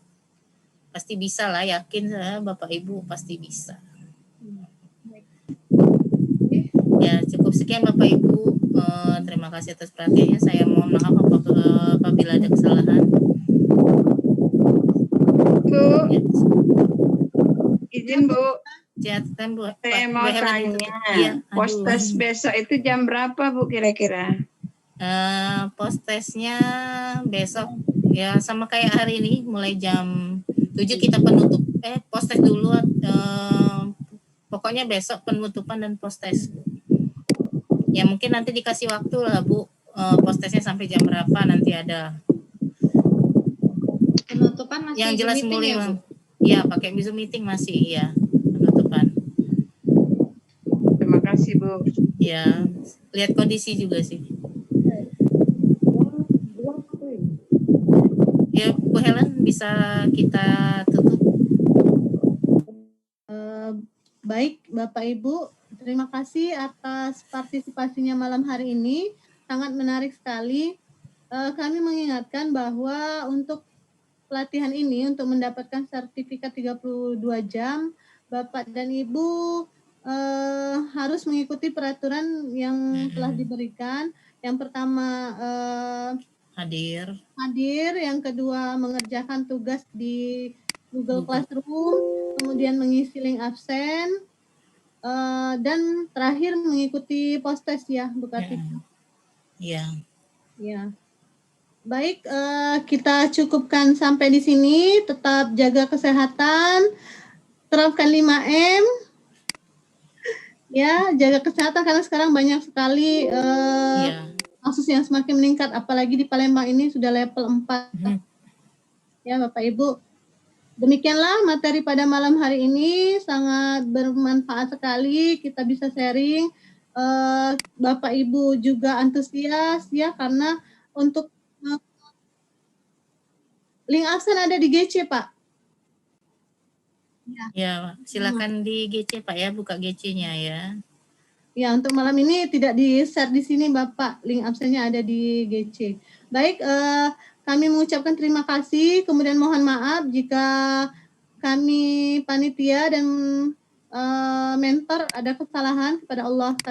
Pasti bisa lah, yakin saya Bapak Ibu pasti bisa. Ya, cukup sekian Bapak Ibu. Terima kasih atas perhatiannya. Saya mohon maaf apabila ada kesalahan. Bu, izin Bu. Catatan Bu. Saya mau tanya, Iya, post-test besok itu jam berapa Bu kira-kira? Post-testnya besok ya sama kayak hari ini, mulai jam 7 kita penutup. Post-test dulu. Pokoknya besok penutupan dan post-test. Ya mungkin nanti dikasih waktu lah Bu, post-testnya sampai jam berapa nanti ada. Penutupan masih Yang jelas Zoom meeting mulai ya, Bu? Ya pakai Zoom meeting masih, iya penutupan. Terima kasih Bu. Ya, lihat kondisi juga sih. Ya Bu Helen, bisa kita tutup. Baik Bapak Ibu, terima kasih atas partisipasinya malam hari ini. Sangat menarik sekali. Kami mengingatkan bahwa untuk pelatihan ini, untuk mendapatkan sertifikat 32 jam, Bapak dan Ibu harus mengikuti peraturan yang telah diberikan. Yang pertama hadir, yang kedua mengerjakan tugas di Google Classroom, kemudian mengisi link absen, dan terakhir mengikuti post-test ya Bu Kartika. Iya. Ya. Baik, kita cukupkan sampai di sini. Tetap jaga kesehatan, terapkan 5M. Ya, jaga kesehatan karena sekarang banyak sekali kasus yang semakin meningkat, apalagi di Palembang ini sudah level 4. Ya, Bapak Ibu. Demikianlah materi pada malam hari ini, sangat bermanfaat sekali, kita bisa sharing. Bapak Ibu juga antusias ya, karena untuk link absen ada di GC Pak. Ya, silakan di GC Pak ya, buka GC-nya ya. Ya, untuk malam ini tidak di-share di sini Bapak, link absennya ada di GC. Baik, kami mengucapkan terima kasih, kemudian mohon maaf jika kami panitia dan mentor ada kesalahan kepada Allah